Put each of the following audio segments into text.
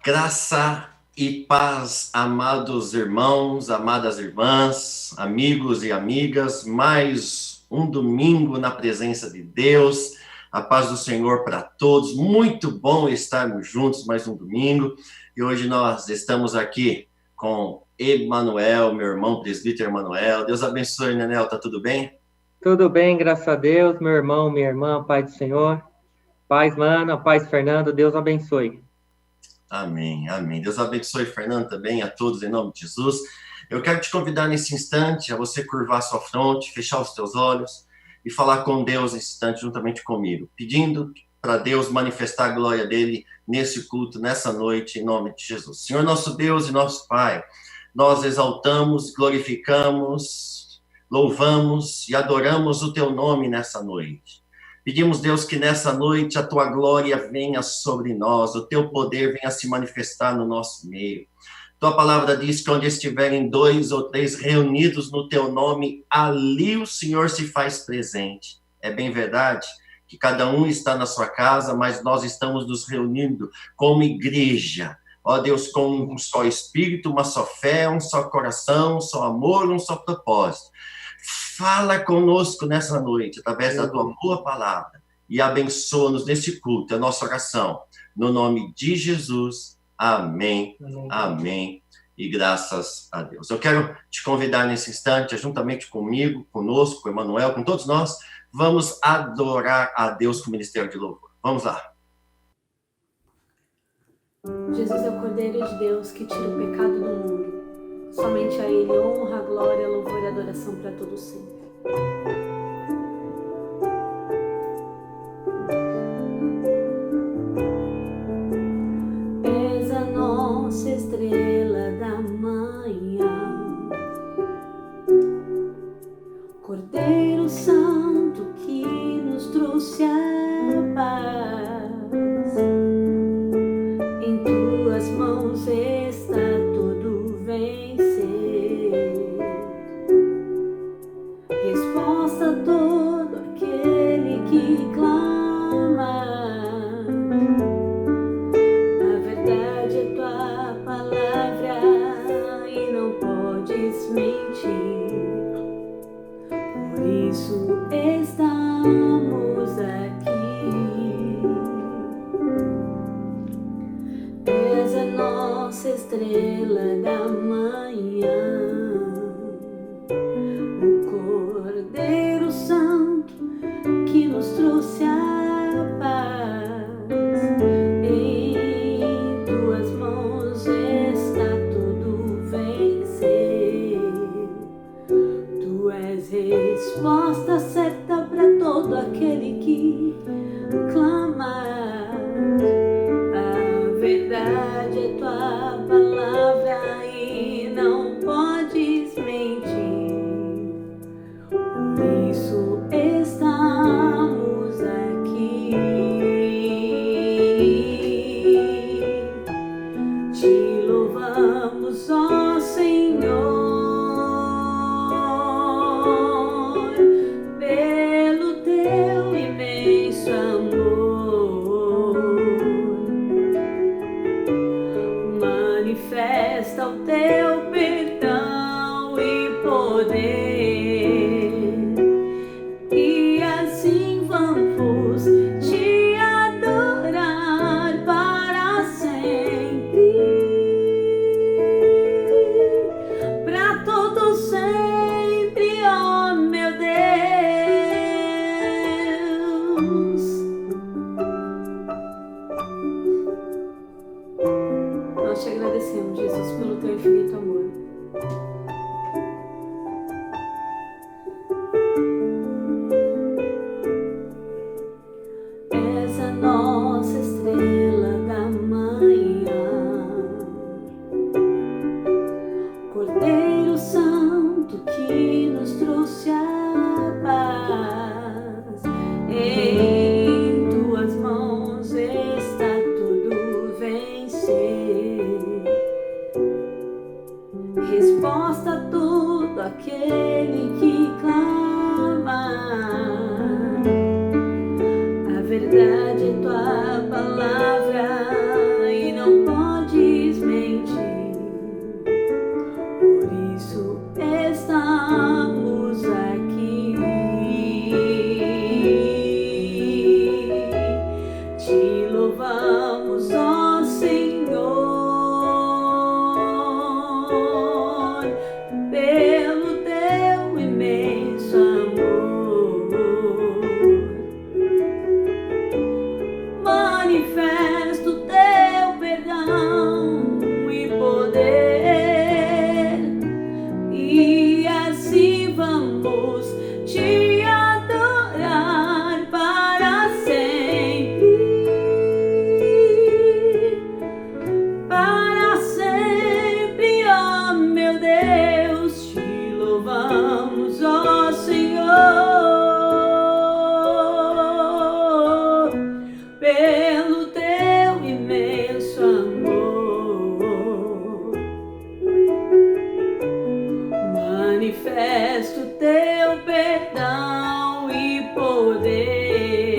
Graça e paz, amados irmãos, amadas irmãs, amigos e amigas, mais um domingo na presença de Deus, a paz do Senhor para todos, muito bom estarmos juntos mais um domingo, e hoje nós estamos aqui com Emanuel, meu irmão presbítero Emanuel. Deus abençoe, Nenel, tá tudo bem? Tudo bem, graças a Deus, meu irmão, minha irmã, paz do Senhor. Paz, mana, paz, Fernando, Deus abençoe. Amém, amém. Deus abençoe, Fernando, também, a todos, em nome de Jesus. Eu quero te convidar nesse instante a você curvar sua fronte, fechar os teus olhos e falar com Deus nesse instante juntamente comigo, pedindo para Deus manifestar a glória dele nesse culto, nessa noite, em nome de Jesus. Senhor, nosso Deus e nosso Pai, nós exaltamos, glorificamos, louvamos e adoramos o teu nome nessa noite. Pedimos, Deus, que nessa noite a tua glória venha sobre nós, o teu poder venha se manifestar no nosso meio. Tua palavra diz que onde estiverem 2 ou 3 reunidos no teu nome, ali o Senhor se faz presente. É bem verdade que cada um está na sua casa, mas nós estamos nos reunindo como igreja. Ó Deus, com um só espírito, uma só fé, um só coração, um só amor, um só propósito. Fala conosco nessa noite, através da tua boa palavra, e abençoa-nos nesse culto, a nossa oração. No nome de Jesus, amém, amém, e graças a Deus. Eu quero te convidar nesse instante, juntamente comigo, conosco, com o Emanuel, com todos nós, vamos adorar a Deus com o ministério de louvor. Vamos lá. Jesus é o Cordeiro de Deus que tira o pecado do mundo. Somente a Ele honra, glória, louvor e adoração para todos sempre. És a nossa estrela da manhã, Cordeiro Santo que nos trouxe a paz. Em tuas mãos está todo vencer. Resposta a todo aquele que clama. A verdade é tua palavra e não podes mentir. Por isso estamos aqui. És a nossa estrela da manhã, o Cordeiro Santo que nos trouxe a paz. Em tuas mãos está tudo vencer. Tu és resposta certa para todo aquele que clama. A verdade é tua palavra e não pode pelo teu imenso amor. Manifesto teu perdão e poder,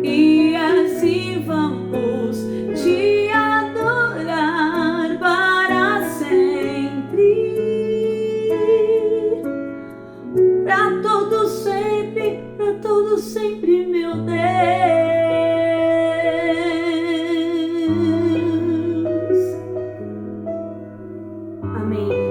e assim vamos te adorar para sempre, para todo sempre, meu Deus. Amém, amém.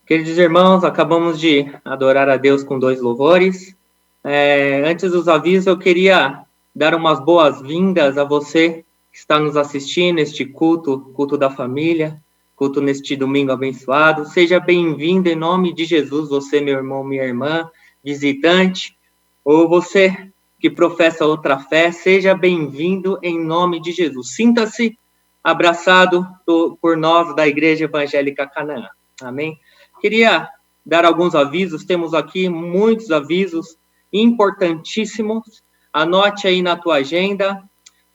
Queridos irmãos, acabamos de adorar a Deus com 2 louvores. Antes dos avisos, eu queria dar umas boas-vindas a você que está nos assistindo neste culto da família, culto neste domingo abençoado. Seja bem-vindo em nome de Jesus, você, meu irmão, minha irmã, visitante, ou você que professa outra fé, seja bem-vindo em nome de Jesus. Sinta-se abraçado por nós da Igreja Evangélica Canaã. Amém? Queria dar alguns avisos, temos aqui muitos avisos importantíssimos, anote aí na tua agenda.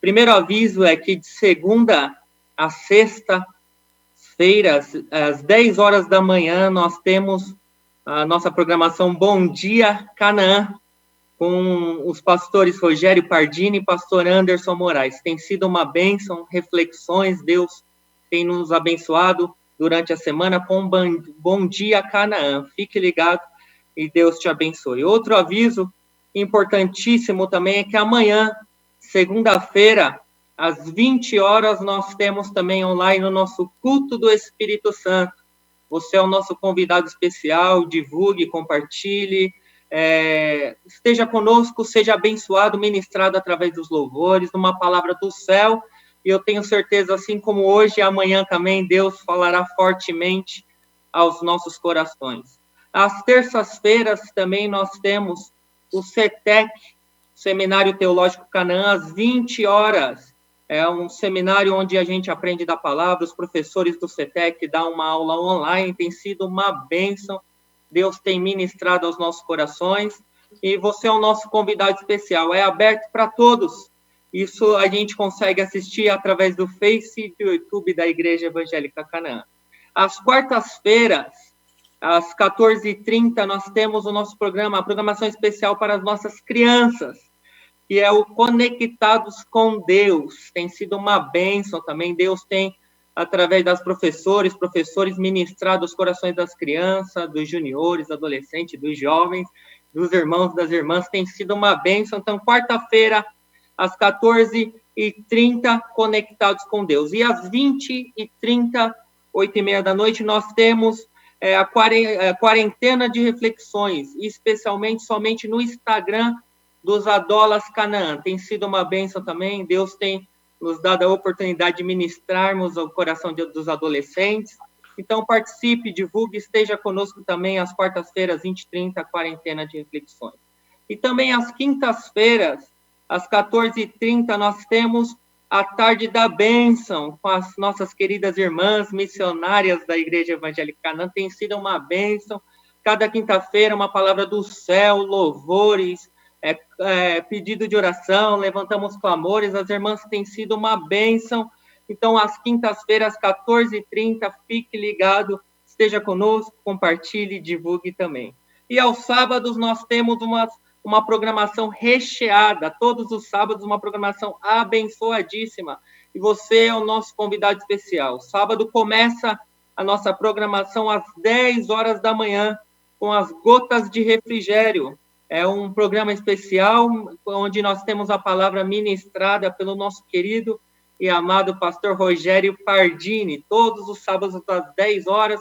Primeiro aviso é que de segunda a sexta-feira, às 10 horas da manhã, nós temos a nossa programação Bom Dia Canaã, com os pastores Rogério Pardini e pastor Anderson Moraes. Tem sido uma bênção, reflexões, Deus tem nos abençoado durante a semana com Bom Dia Canaã. Fique ligado e Deus te abençoe. Outro aviso importantíssimo também é que amanhã, segunda-feira, às 20 horas, nós temos também online o nosso culto do Espírito Santo. Você é o nosso convidado especial, divulgue, compartilhe, esteja conosco, seja abençoado, ministrado através dos louvores, numa palavra do céu. E eu tenho certeza, assim como hoje e amanhã também, Deus falará fortemente aos nossos corações. Às terças-feiras também nós temos o CETEC, Seminário Teológico Canaã, às 20 horas. É um seminário onde a gente aprende da palavra, os professores do CETEC dão uma aula online, tem sido uma bênção. Deus tem ministrado aos nossos corações. E você é o nosso convidado especial, é aberto para todos. Isso a gente consegue assistir através do Face e do YouTube da Igreja Evangélica Canaã. Às quartas-feiras, Às 14h30, nós temos o nosso programa, a programação especial para as nossas crianças, que é o Conectados com Deus. Tem sido uma bênção também. Deus tem, através das professores, ministrado os corações das crianças, dos juniores, adolescentes, dos jovens, dos irmãos, das irmãs. Tem sido uma bênção. Então, quarta-feira, às 14h30, Conectados com Deus. E às 20h30, 8h30 da noite, nós temos a quarentena de reflexões, especialmente somente no Instagram dos Adolas Canaã. Tem sido uma bênção também. Deus tem nos dado a oportunidade de ministrarmos o coração dos adolescentes. Então, participe, divulgue, esteja conosco também às quartas-feiras, 20h30, quarentena de reflexões. E também às quintas-feiras, às 14h30, nós temos a Tarde da Bênção, com as nossas queridas irmãs missionárias da Igreja Evangélica Canaã. Tem sido uma bênção. Cada quinta-feira, uma palavra do céu, louvores, pedido de oração, levantamos clamores. As irmãs têm sido uma bênção. Então, às quintas-feiras, 14h30, fique ligado, esteja conosco, compartilhe, divulgue também. E aos sábados, nós temos uma programação recheada, todos os sábados, uma programação abençoadíssima. E você é o nosso convidado especial. Sábado começa a nossa programação às 10 horas da manhã, com as Gotas de Refrigério. É um programa especial, onde nós temos a palavra ministrada pelo nosso querido e amado pastor Rogério Pardini. Todos os sábados, às 10 horas,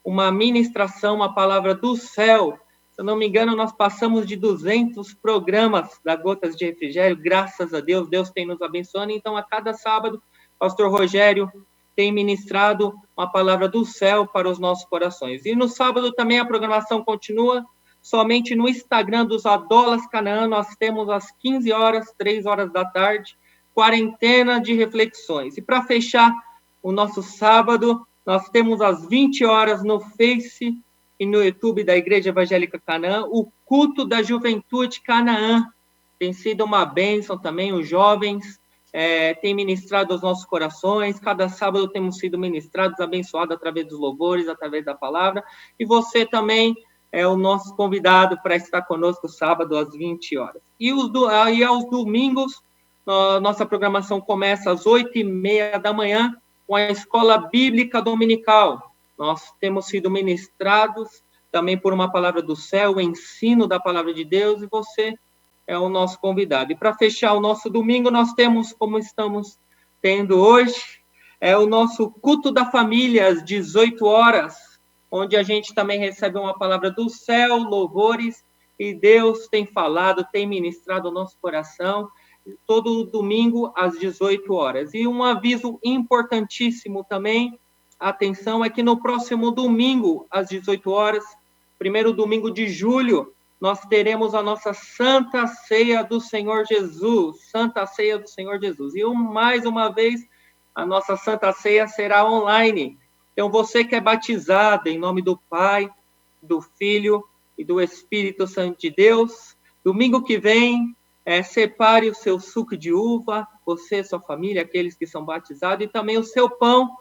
uma ministração, uma palavra do céu. Se eu não me engano, nós passamos de 200 programas da Gotas de Refrigério, graças a Deus, Deus tem nos abençoado. Então, a cada sábado, pastor Rogério tem ministrado uma palavra do céu para os nossos corações. E no sábado também a programação continua, somente no Instagram dos Adolas Canaã, nós temos às 15 horas, 3 horas da tarde, quarentena de reflexões. E para fechar o nosso sábado, nós temos às 20 horas no Face e no YouTube da Igreja Evangélica Canaã, o culto da Juventude Canaã. Tem sido uma bênção também, os jovens têm ministrado aos nossos corações. Cada sábado temos sido ministrados, abençoados através dos louvores, através da palavra. E você também é o nosso convidado para estar conosco sábado às 20 horas. E aos domingos, nossa programação começa às 8h30 da manhã, com a Escola Bíblica Dominical. Nós temos sido ministrados também por uma palavra do céu, o ensino da palavra de Deus, e você é o nosso convidado. E para fechar o nosso domingo, nós temos, como estamos tendo hoje, o nosso culto da família, às 18 horas, onde a gente também recebe uma palavra do céu, louvores, e Deus tem falado, tem ministrado o nosso coração, todo domingo às 18 horas. E um aviso importantíssimo também, atenção, é que no próximo domingo, às 18 horas, primeiro domingo de julho, nós teremos a nossa Santa Ceia do Senhor Jesus. Santa Ceia do Senhor Jesus. E mais uma vez, a nossa Santa Ceia será online. Então, você que é batizado em nome do Pai, do Filho e do Espírito Santo de Deus, domingo que vem, separe o seu suco de uva, você, sua família, aqueles que são batizados, e também o seu pão,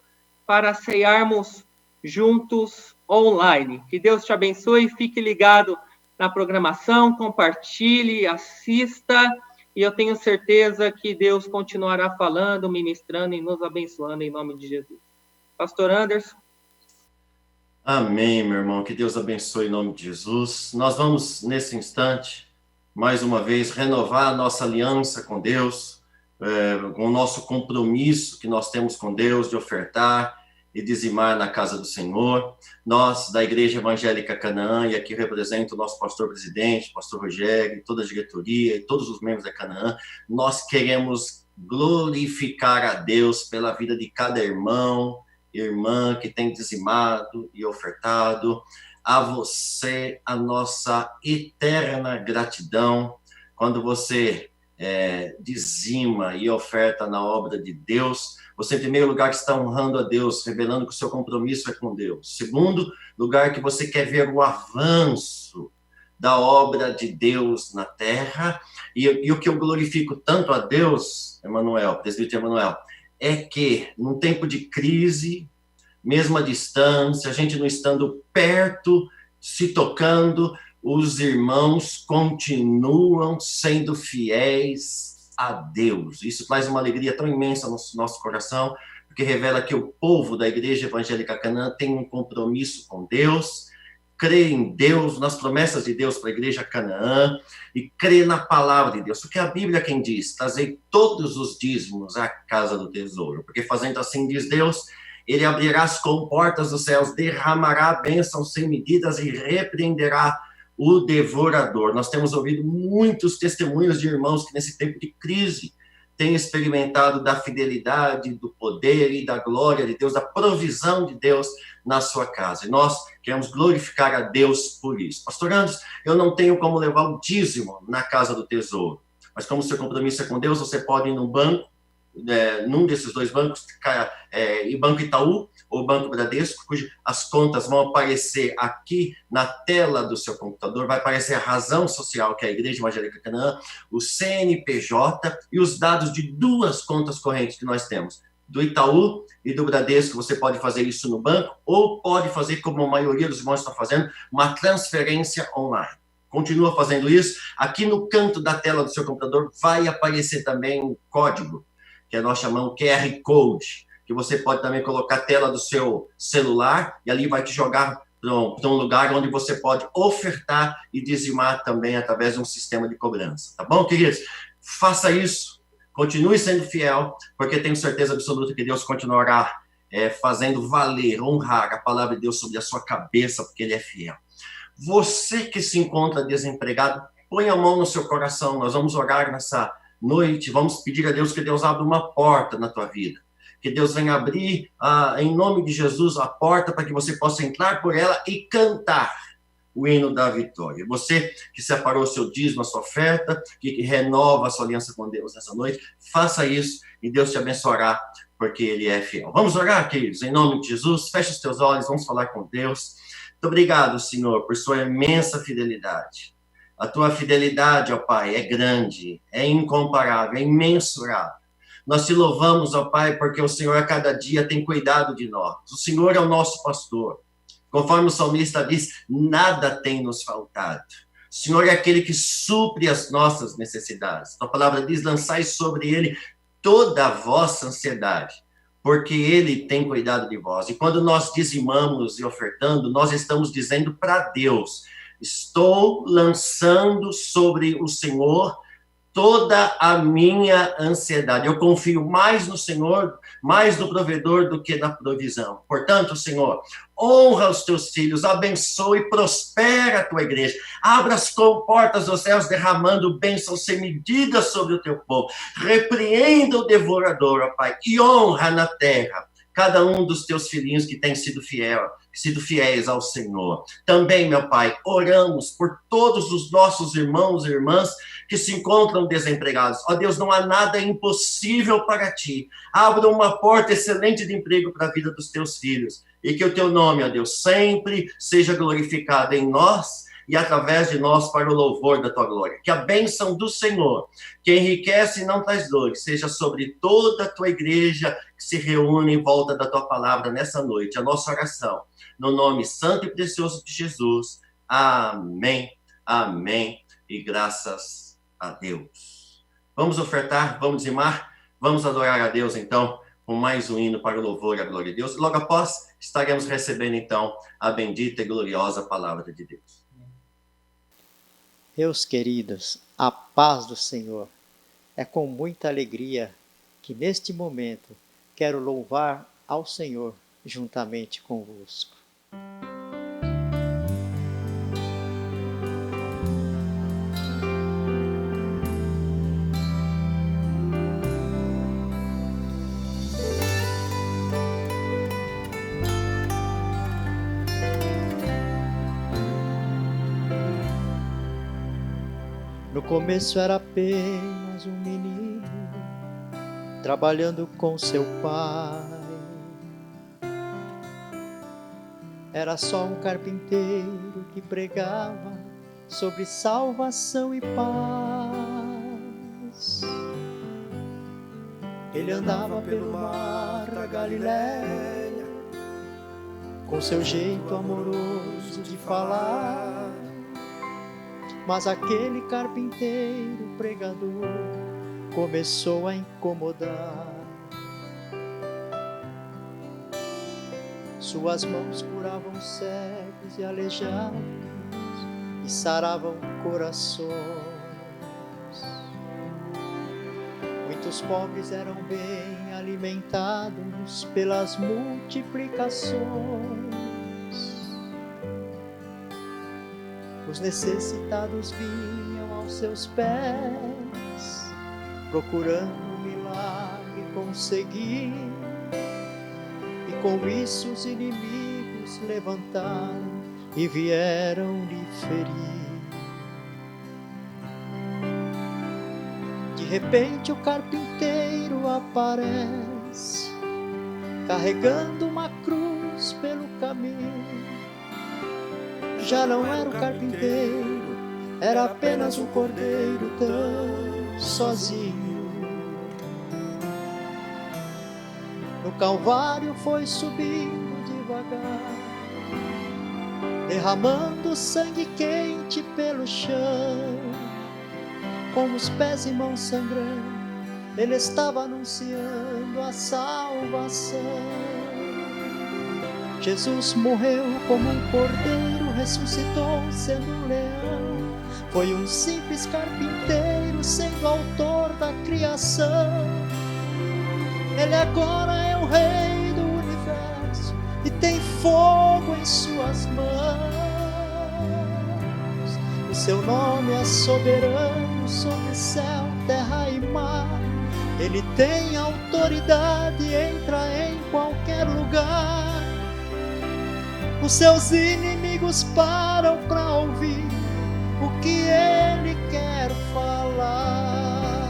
para ceiarmos juntos online. Que Deus te abençoe e fique ligado na programação, compartilhe, assista, e eu tenho certeza que Deus continuará falando, ministrando e nos abençoando em nome de Jesus. Pastor Anderson. Amém, meu irmão. Que Deus abençoe em nome de Jesus. Nós vamos, nesse instante, mais uma vez, renovar a nossa aliança com Deus, com o nosso compromisso que nós temos com Deus de ofertar e dizimar na casa do Senhor. Nós, da Igreja Evangélica Canaã, e aqui represento o nosso pastor-presidente, pastor Rogério, toda a diretoria e todos os membros da Canaã, nós queremos glorificar a Deus pela vida de cada irmão, irmã que tem dizimado e ofertado. A você, a nossa eterna gratidão. Quando você dizima e oferta na obra de Deus, você, em primeiro lugar, está honrando a Deus, revelando que o seu compromisso é com Deus. Segundo lugar, que você quer ver o avanço da obra de Deus na terra. E o que eu glorifico tanto a Deus, Emanuel, presbítero Emanuel, é que, num tempo de crise, mesmo à distância, a gente não estando perto, se tocando, os irmãos continuam sendo fiéis a Deus. Isso traz uma alegria tão imensa no nosso coração, porque revela que o povo da Igreja Evangélica Canaã tem um compromisso com Deus, crê em Deus, nas promessas de Deus para a Igreja Canaã, e crê na palavra de Deus. Porque a Bíblia quem diz, trazei todos os dízimos à casa do tesouro, porque fazendo assim, diz Deus, ele abrirá as comportas dos céus, derramará bênçãos sem medidas e repreenderá o devorador. Nós temos ouvido muitos testemunhos de irmãos que nesse tempo de crise têm experimentado da fidelidade, do poder e da glória de Deus, da provisão de Deus na sua casa. E nós queremos glorificar a Deus por isso. Pastor Anderson, eu não tenho como levar o dízimo na casa do tesouro, mas como o seu compromisso é com Deus, você pode ir num banco, num desses dois bancos, e Banco Itaú ou Banco Bradesco, as contas vão aparecer aqui na tela do seu computador, vai aparecer a razão social, que é a Igreja Evangélica Canaã, o CNPJ e os dados de duas contas correntes que nós temos, do Itaú e do Bradesco. Você pode fazer isso no banco ou pode fazer, como a maioria dos irmãos estão fazendo, uma transferência online. Continua fazendo isso. Aqui no canto da tela do seu computador vai aparecer também um código, que nós chamamos QR Code, que você pode também colocar a tela do seu celular e ali vai te jogar para um lugar onde você pode ofertar e dizimar também através de um sistema de cobrança. Tá bom, queridos? Faça isso, continue sendo fiel, porque tenho certeza absoluta que Deus continuará fazendo valer, honrar a palavra de Deus sobre a sua cabeça, porque Ele é fiel. Você que se encontra desempregado, põe a mão no seu coração, nós vamos orar nessa noite, vamos pedir a Deus que Deus abra uma porta na tua vida, que Deus venha abrir, em nome de Jesus, a porta para que você possa entrar por ela e cantar o hino da vitória. Você que separou o seu dízimo, a sua oferta, que renova a sua aliança com Deus nessa noite, faça isso e Deus te abençoará, porque Ele é fiel. Vamos orar, queridos, em nome de Jesus, feche os teus olhos, vamos falar com Deus. Muito obrigado, Senhor, por sua imensa fidelidade. A tua fidelidade, ó Pai, é grande, é incomparável, é imensurável. Nós te louvamos, ó Pai, porque o Senhor a cada dia tem cuidado de nós. O Senhor é o nosso pastor. Conforme o salmista diz, nada tem nos faltado. O Senhor é aquele que supre as nossas necessidades. A palavra diz, lançai sobre Ele toda a vossa ansiedade, porque Ele tem cuidado de vós. E quando nós dizimamos e ofertando, nós estamos dizendo para Deus, estou lançando sobre o Senhor toda a minha ansiedade. Eu confio mais no Senhor, mais no provedor do que na provisão. Portanto, Senhor, honra os teus filhos, abençoe e prospera a tua igreja. Abra as comportas dos céus, derramando bênçãos sem medida sobre o teu povo. Repreenda o devorador, ó Pai, e honra na terra cada um dos teus filhinhos que tem sido fiéis ao Senhor. Também, meu Pai, oramos por todos os nossos irmãos e irmãs que se encontram desempregados. Ó Deus, não há nada impossível para ti. Abra uma porta excelente de emprego para a vida dos teus filhos. E que o teu nome, ó Deus, sempre seja glorificado em nós e através de nós para o louvor da tua glória. Que a bênção do Senhor, que enriquece e não traz dores, seja sobre toda a tua igreja que se reúne em volta da tua palavra nessa noite. A nossa oração, no nome santo e precioso de Jesus. Amém, amém e graças a Deus. Vamos ofertar, vamos dizimar, vamos adorar a Deus então, com mais um hino para o louvor e a glória de Deus. Logo após, estaremos recebendo então a bendita e gloriosa palavra de Deus. Meus queridos, a paz do Senhor. É com muita alegria que neste momento quero louvar ao Senhor juntamente convosco. No começo era apenas um menino, trabalhando com seu pai. Era só um carpinteiro que pregava sobre salvação e paz. Ele andava pelo mar da Galileia, com seu jeito amoroso de falar. Mas aquele carpinteiro pregador começou a incomodar. Suas mãos curavam cegos e aleijados e saravam corações. Muitos pobres eram bem alimentados pelas multiplicações. Os necessitados vinham aos seus pés, procurando um milagre conseguir. E com isso os inimigos levantaram e vieram lhe ferir. De repente o carpinteiro aparece, carregando uma cruz pelo caminho. Já não era o carpinteiro, era apenas um cordeiro tão sozinho. No Calvário foi subindo devagar, derramando sangue quente pelo chão. Com os pés e mãos sangrando, ele estava anunciando a salvação. Jesus morreu como um cordeiro, ressuscitou sendo um leão. Foi um simples carpinteiro, sendo autor da criação. Ele agora é o rei do universo e tem fogo em suas mãos. O seu nome é soberano sobre céu, terra e mar. Ele tem autoridade, entra em qualquer lugar. Os seus inimigos param para ouvir o que ele quer falar.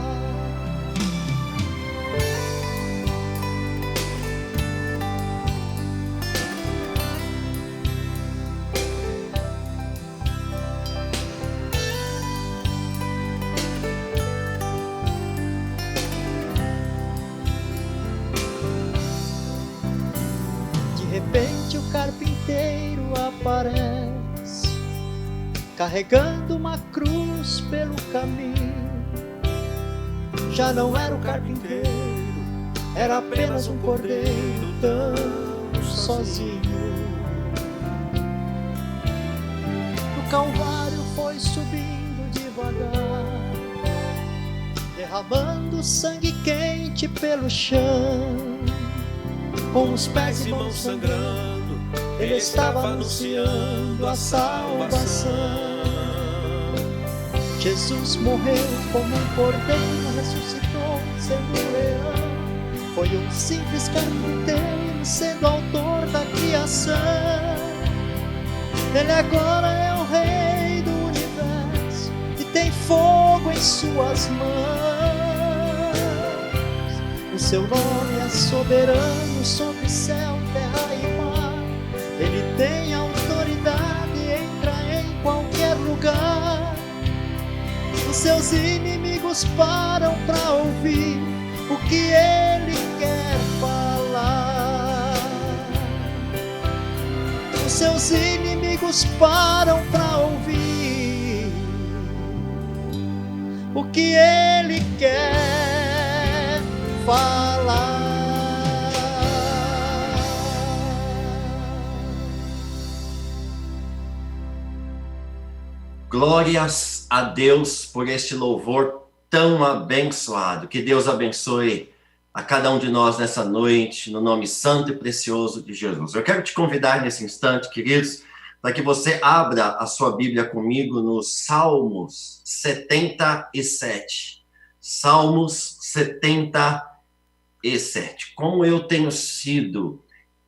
De repente o carpinteiro aparece, carregando uma cruz pelo caminho. Já não era o carpinteiro, era apenas um cordeiro tão sozinho. No Calvário foi subindo devagar, derramando sangue quente pelo chão. Com os pés e mãos sangrando, ele estava anunciando a salvação. Jesus morreu como um cordeiro, ressuscitou sendo um leão. Foi um simples carpinteiro, sendo autor da criação. Ele agora é o rei do universo e tem fogo em suas mãos. O seu nome é soberano sobre céu, terra e mar. Ele tem autoridade, entra em qualquer lugar. Os seus inimigos param para ouvir o que ele quer falar. Os seus inimigos param para ouvir o que ele quer falar. Glórias a Deus por este louvor tão abençoado. Que Deus abençoe a cada um de nós nessa noite, no nome santo e precioso de Jesus. Eu quero te convidar nesse instante, queridos, para que você abra a sua Bíblia comigo no Salmos 77. Salmos 77. Como eu tenho sido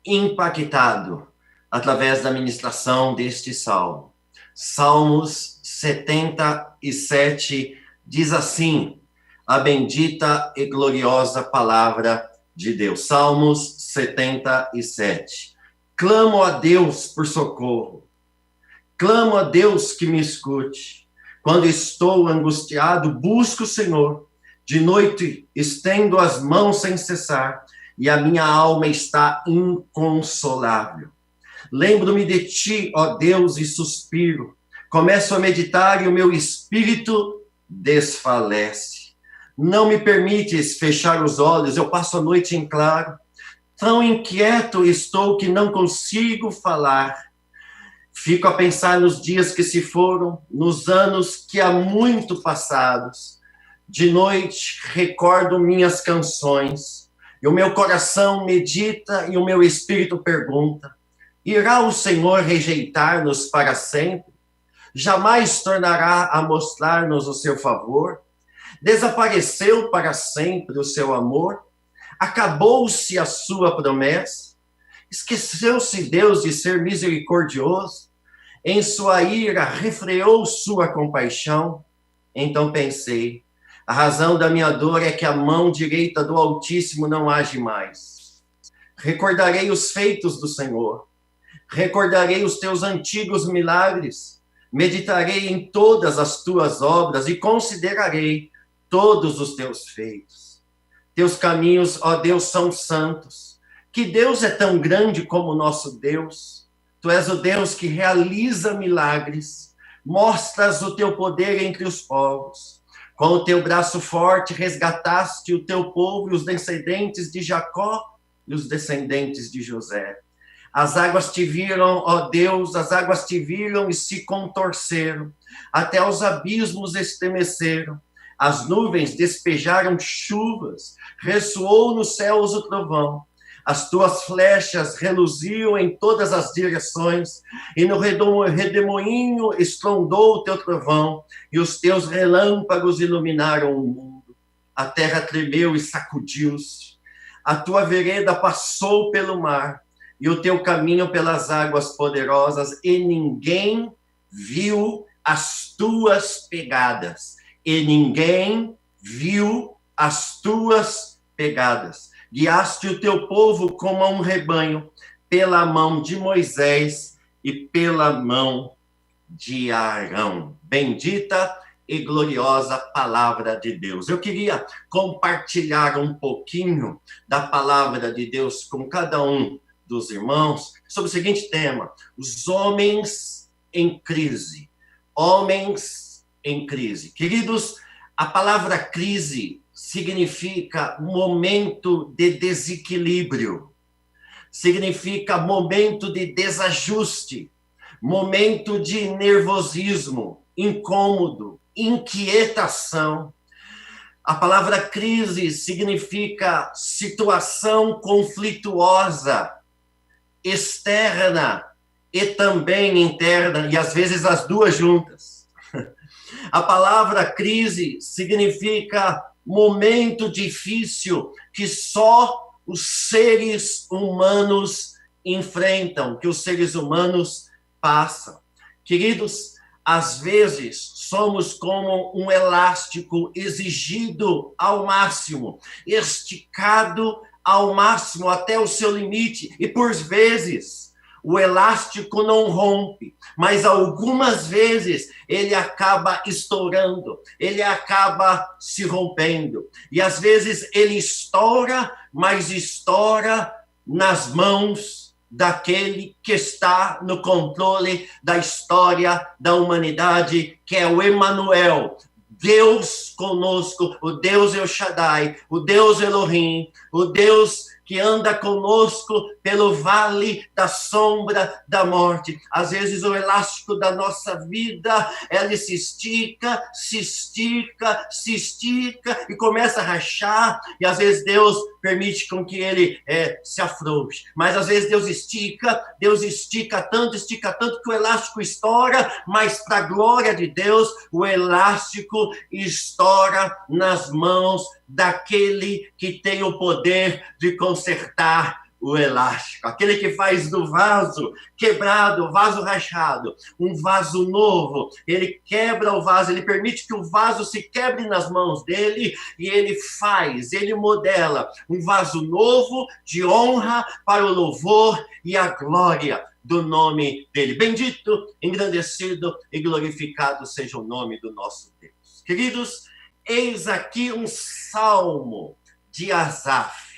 impactado através da ministração deste salmo. Salmos 77 diz assim: a bendita e gloriosa palavra de Deus. Salmos 77. Clamo a Deus por socorro. Clamo a Deus que me escute. Quando estou angustiado, busco o Senhor. De noite estendo as mãos sem cessar, e a minha alma está inconsolável. Lembro-me de ti, ó Deus, e suspiro. Começo a meditar e o meu espírito desfalece. Não me permites fechar os olhos, eu passo a noite em claro. Tão inquieto estou que não consigo falar. Fico a pensar nos dias que se foram, nos anos que há muito passados. De noite recordo minhas canções, e o meu coração medita e o meu espírito pergunta: irá o Senhor rejeitar-nos para sempre? Jamais tornará a mostrar-nos o seu favor? Desapareceu para sempre o seu amor? Acabou-se a sua promessa? Esqueceu-se Deus de ser misericordioso? Em sua ira refreou sua compaixão? Então pensei, a razão da minha dor é que a mão direita do Altíssimo não age mais. Recordarei os feitos do Senhor. Recordarei os teus antigos milagres. Meditarei em todas as tuas obras e considerarei todos os teus feitos. Teus caminhos, ó Deus, são santos. Que Deus é tão grande como o nosso Deus? Tu és o Deus que realiza milagres. Mostras o teu poder entre os povos. Com o teu braço forte resgataste o teu povo e os descendentes de Jacó e os descendentes de José. As águas te viram, ó Deus, as águas te viram e se contorceram. Até os abismos estremeceram. As nuvens despejaram chuvas. Ressoou nos céus o trovão. As tuas flechas reluziam em todas as direções, e no redemoinho estrondou o teu trovão, e os teus relâmpagos iluminaram o mundo. A terra tremeu e sacudiu-se. A tua vereda passou pelo mar, e o teu caminho pelas águas poderosas, e ninguém viu as tuas pegadas. E ninguém viu as tuas pegadas. Guiaste o teu povo como a um rebanho, pela mão de Moisés e pela mão de Arão. Bendita e gloriosa palavra de Deus. Eu queria compartilhar um pouquinho da palavra de Deus com cada um dos irmãos sobre o seguinte tema: os homens em crise. Homens em crise. Queridos, a palavra crise significa momento de desequilíbrio, significa momento de desajuste, momento de nervosismo, incômodo, inquietação. A palavra crise significa situação conflituosa, externa e também interna, e às vezes as duas juntas. A palavra crise significa momento difícil que só os seres humanos enfrentam, que os seres humanos passam. Queridos, às vezes somos como um elástico exigido ao máximo, esticado ao máximo até o seu limite, e por vezes o elástico não rompe, mas algumas vezes ele acaba estourando, ele acaba se rompendo. E às vezes ele estoura, mas estoura nas mãos daquele que está no controle da história da humanidade, que é o Emanuel, Deus conosco, o Deus El Shaddai, o Deus Elohim, o Deus que anda conosco pelo vale da sombra da morte. Às vezes o elástico da nossa vida, ele se estica, se estica, se estica e começa a rachar, e às vezes Deus permite com que ele se afrouxe. Mas às vezes Deus estica tanto que o elástico estoura, mas para a glória de Deus, o elástico estoura nas mãos daquele que tem o poder de consertar o elástico, aquele que faz do vaso quebrado, vaso rachado, um vaso novo. Ele quebra o vaso, ele permite que o vaso se quebre nas mãos dele, e ele modela um vaso novo de honra para o louvor e a glória do nome dele. Bendito, engrandecido e glorificado seja o nome do nosso Deus. Queridos, eis aqui um salmo de Asaf.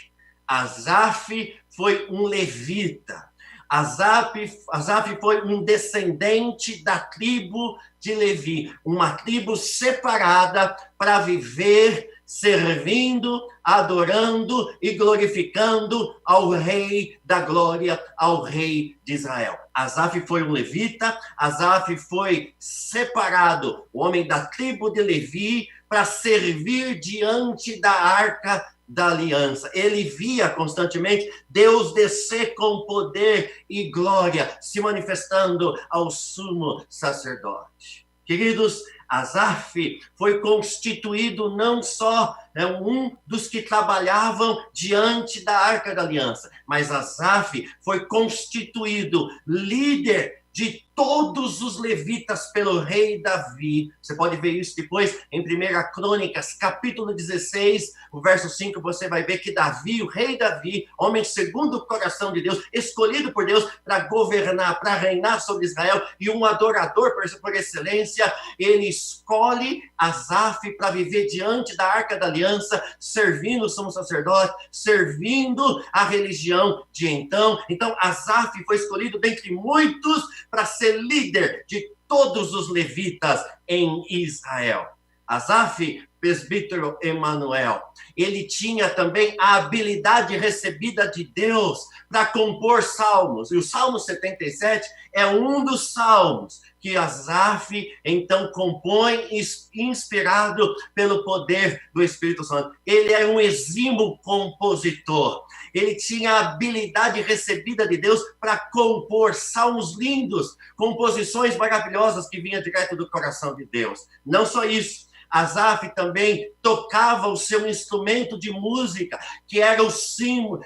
Asaf foi um levita. Asaf foi um descendente da tribo de Levi, uma tribo separada para viver servindo, adorando e glorificando ao Rei da Glória, ao Rei de Israel. Asaf foi um levita, Asaf foi separado, o homem da tribo de Levi, para servir diante da arca da aliança. Ele via constantemente Deus descer com poder e glória, se manifestando ao sumo sacerdote. Queridos, Asaf foi constituído não só um dos que trabalhavam diante da Arca da Aliança, mas Asaf foi constituído líder de todos os levitas pelo rei Davi. Você pode ver isso depois em 1 Crônicas, capítulo 16, o verso 5, você vai ver que Davi, o rei Davi, homem segundo o coração de Deus, escolhido por Deus para governar, para reinar sobre Israel, e um adorador por excelência, ele escolhe Asaf para viver diante da Arca da Aliança, servindo o sumo sacerdote, servindo a religião de então. Então, Asaf foi escolhido dentre muitos para ser líder de todos os levitas em Israel. Asaf, presbítero Emanuel, ele tinha também a habilidade recebida de Deus para compor salmos. E o Salmo 77 é um dos salmos que Asaf, então, compõe, inspirado pelo poder do Espírito Santo. Ele é um exímio compositor. Ele tinha a habilidade recebida de Deus para compor salmos lindos, composições maravilhosas que vinham direto do coração de Deus. Não só isso, Asaf também tocava o seu instrumento de música, que era um símbolo,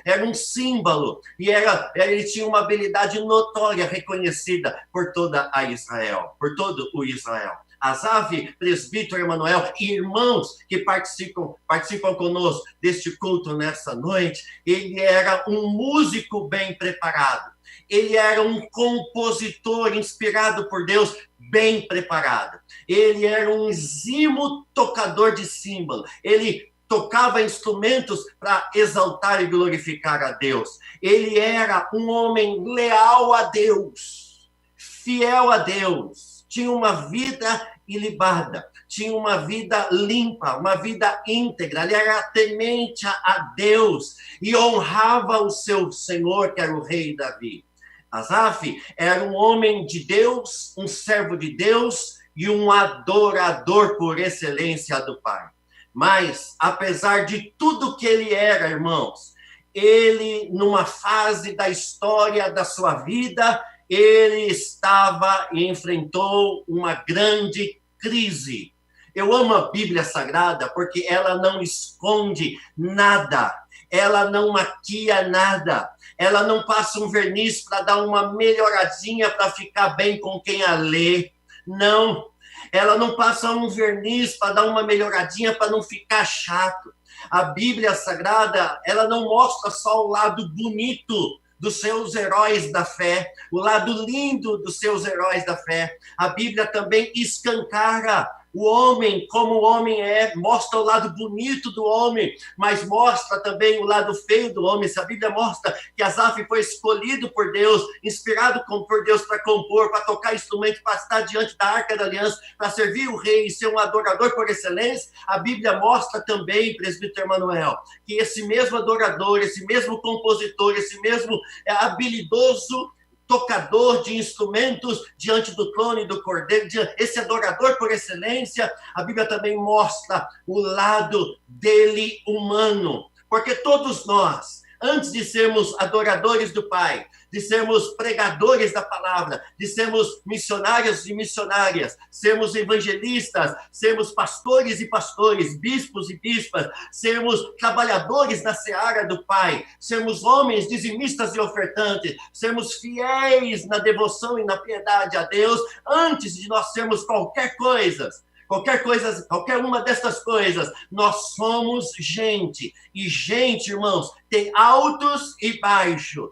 e ele tinha uma habilidade notória, reconhecida por toda a Israel, por todo o Israel. Asaf, presbítero Emanuel, e irmãos que participam conosco deste culto nessa noite, ele era um músico bem preparado. Ele era um compositor inspirado por Deus, bem preparado. Ele era um exímio tocador de símbolo. Ele tocava instrumentos para exaltar e glorificar a Deus. Ele era um homem leal a Deus, fiel a Deus. Tinha uma vida ilibada, tinha uma vida limpa, uma vida íntegra. Ele era temente a Deus e honrava o seu Senhor, que era o rei Davi. Asaf era um homem de Deus, um servo de Deus e um adorador por excelência do Pai. Mas, apesar de tudo que ele era, irmãos, ele, numa fase da história da sua vida, ele estava e enfrentou uma grande crise. Eu amo a Bíblia Sagrada porque ela não esconde nada, ela não maquia nada, ela não passa um verniz para dar uma melhoradinha para ficar bem com quem a lê. Não, ela não passa um verniz para dar uma melhoradinha para não ficar chato. A Bíblia Sagrada, ela não mostra só o lado bonito dos seus heróis da fé, o lado lindo dos seus heróis da fé. A Bíblia também escancara o homem como o homem é, mostra o lado bonito do homem, mas mostra também o lado feio do homem. Se a Bíblia mostra que Asaf foi escolhido por Deus, inspirado por Deus para compor, para tocar instrumento, para estar diante da Arca da Aliança, para servir o rei e ser um adorador por excelência, a Bíblia mostra também, presbítero Emanuel, que esse mesmo adorador, esse mesmo compositor, esse mesmo habilidoso tocador de instrumentos diante do trono e do cordeiro, esse adorador por excelência, a Bíblia também mostra o lado dele humano, porque todos nós, antes de sermos adoradores do Pai, de sermos pregadores da palavra, de sermos missionários e missionárias, sermos evangelistas, sermos pastores e pastores, bispos e bispas, sermos trabalhadores na seara do Pai, sermos homens dizimistas e ofertantes, sermos fiéis na devoção e na piedade a Deus, antes de nós sermos qualquer coisa, qualquer uma dessas coisas, nós somos gente. E gente, irmãos, tem altos e baixos.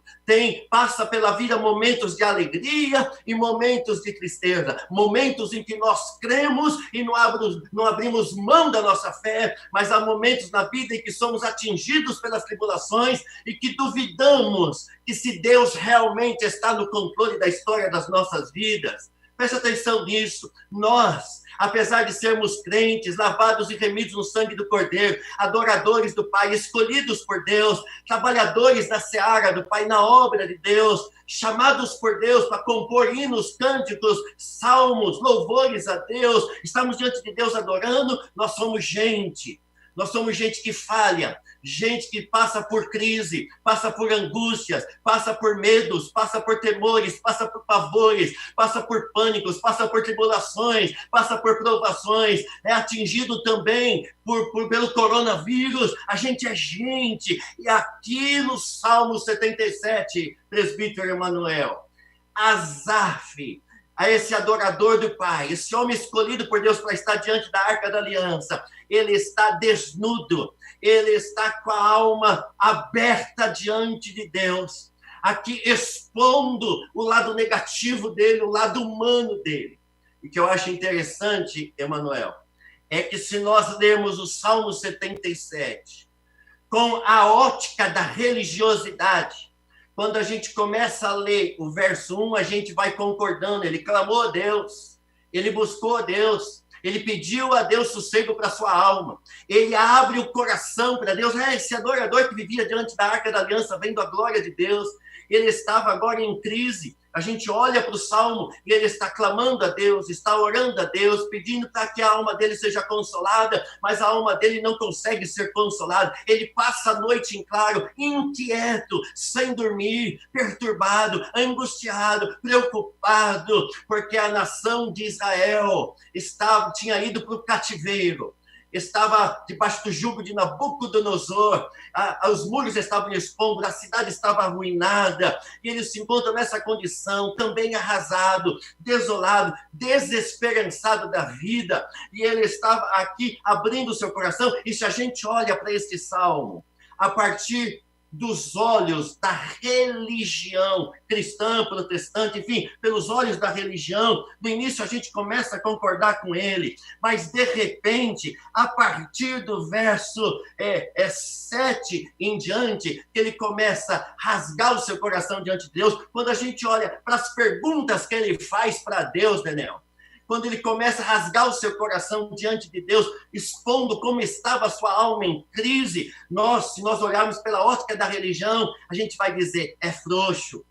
Passa pela vida momentos de alegria e momentos de tristeza. Momentos em que nós cremos e não abrimos mão da nossa fé, mas há momentos na vida em que somos atingidos pelas tribulações e que duvidamos que se Deus realmente está no controle da história das nossas vidas. Preste atenção nisso. Nós, apesar de sermos crentes, lavados e remidos no sangue do Cordeiro, adoradores do Pai, escolhidos por Deus, trabalhadores da seara do Pai, na obra de Deus, chamados por Deus para compor hinos, cânticos, salmos, louvores a Deus, estamos diante de Deus adorando, nós somos gente. Nós somos gente que falha, gente que passa por crise, passa por angústias, passa por medos, passa por temores, passa por pavores, passa por pânicos, passa por tribulações, passa por provações, é atingido também pelo coronavírus. A gente é gente. E aqui no Salmo 77, presbítero Emanuel, Asaf, a esse adorador do Pai, esse homem escolhido por Deus para estar diante da Arca da Aliança, ele está desnudo, ele está com a alma aberta diante de Deus, aqui expondo o lado negativo dele, o lado humano dele. E que eu acho interessante, Emanuel, é que se nós lermos o Salmo 77 com a ótica da religiosidade, quando a gente começa a ler o verso 1, a gente vai concordando. Ele clamou a Deus, ele buscou a Deus, ele pediu a Deus sossego para a sua alma. Ele abre o coração para Deus. Esse adorador que vivia diante da Arca da Aliança, vendo a glória de Deus, ele estava agora em crise. A gente olha para o Salmo e ele está clamando a Deus, está orando a Deus, pedindo para que a alma dele seja consolada, mas a alma dele não consegue ser consolada. Ele passa a noite em claro, inquieto, sem dormir, perturbado, angustiado, preocupado, porque a nação de Israel tinha ido para o cativeiro. Estava debaixo do jugo de Nabucodonosor, os muros estavam expostos, a cidade estava arruinada, e ele se encontra nessa condição, também arrasado, desolado, desesperançado da vida, e ele estava aqui abrindo o seu coração. E se a gente olha para este salmo, a partir dos olhos da religião cristã, protestante, enfim, pelos olhos da religião, no início a gente começa a concordar com ele, mas de repente, a partir do verso 7 em diante, que ele começa a rasgar o seu coração diante de Deus. Quando a gente olha para as perguntas que ele faz para Deus, Daniel, quando ele começa a rasgar o seu coração diante de Deus, expondo como estava a sua alma em crise, se nós olharmos pela ótica da religião, a gente vai dizer, é frouxo,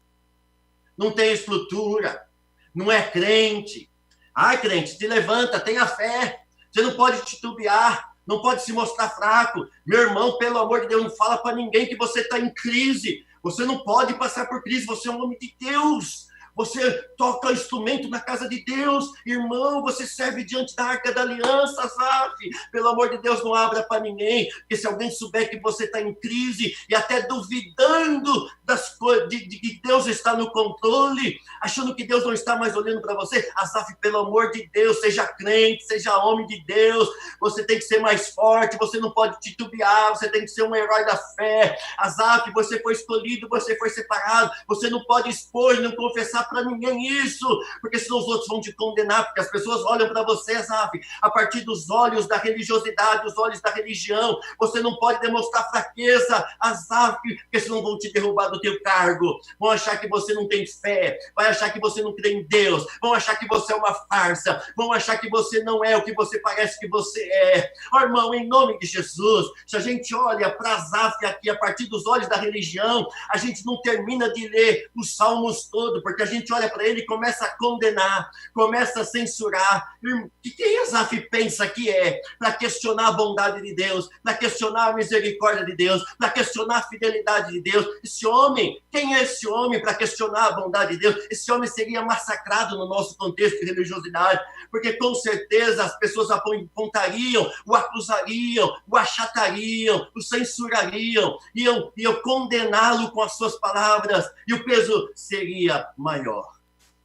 não tem estrutura, não é crente. Ai, crente, te levanta, tenha fé, você não pode titubear, não pode se mostrar fraco. Meu irmão, pelo amor de Deus, não fala para ninguém que você está em crise, você não pode passar por crise, você é um homem de Deus. Você toca instrumento na casa de Deus, irmão, você serve diante da Arca da Aliança, Asaf. Pelo amor de Deus, não abra para ninguém, porque se alguém souber que você está em crise e até duvidando das coisas, de que Deus está no controle, achando que Deus não está mais olhando para você, Asaf, pelo amor de Deus, seja crente, seja homem de Deus, você tem que ser mais forte, você não pode titubear, você tem que ser um herói da fé. Asaf, você foi escolhido, você foi separado, você não pode expor, não confessar para ninguém isso, porque senão os outros vão te condenar, porque as pessoas olham para você, Asaf, a partir dos olhos da religiosidade, os olhos da religião. Você não pode demonstrar fraqueza, Asaf, porque senão vão te derrubar do teu cargo, vão achar que você não tem fé, vai achar que você não crê em Deus, vão achar que você é uma farsa, vão achar que você não é o que você parece que você é. Oh, irmão, em nome de Jesus, se a gente olha para Asaf aqui a partir dos olhos da religião, a gente não termina de ler os salmos todos, porque a gente olha para ele e começa a condenar, começa a censurar. O que Asaf pensa que é? Para questionar a bondade de Deus, para questionar a misericórdia de Deus, para questionar a fidelidade de Deus. Esse homem, quem é esse homem para questionar a bondade de Deus? Esse homem seria massacrado no nosso contexto de religiosidade, porque com certeza as pessoas apontariam, o acusariam, o achatariam, o censurariam, iam condená-lo com as suas palavras, e o peso seria maior.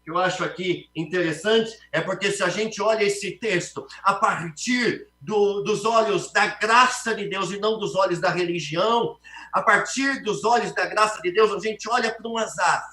que eu acho aqui interessante é porque se a gente olha esse texto a partir dos olhos da graça de Deus e não dos olhos da religião, a partir dos olhos da graça de Deus, a gente olha para um Asaf,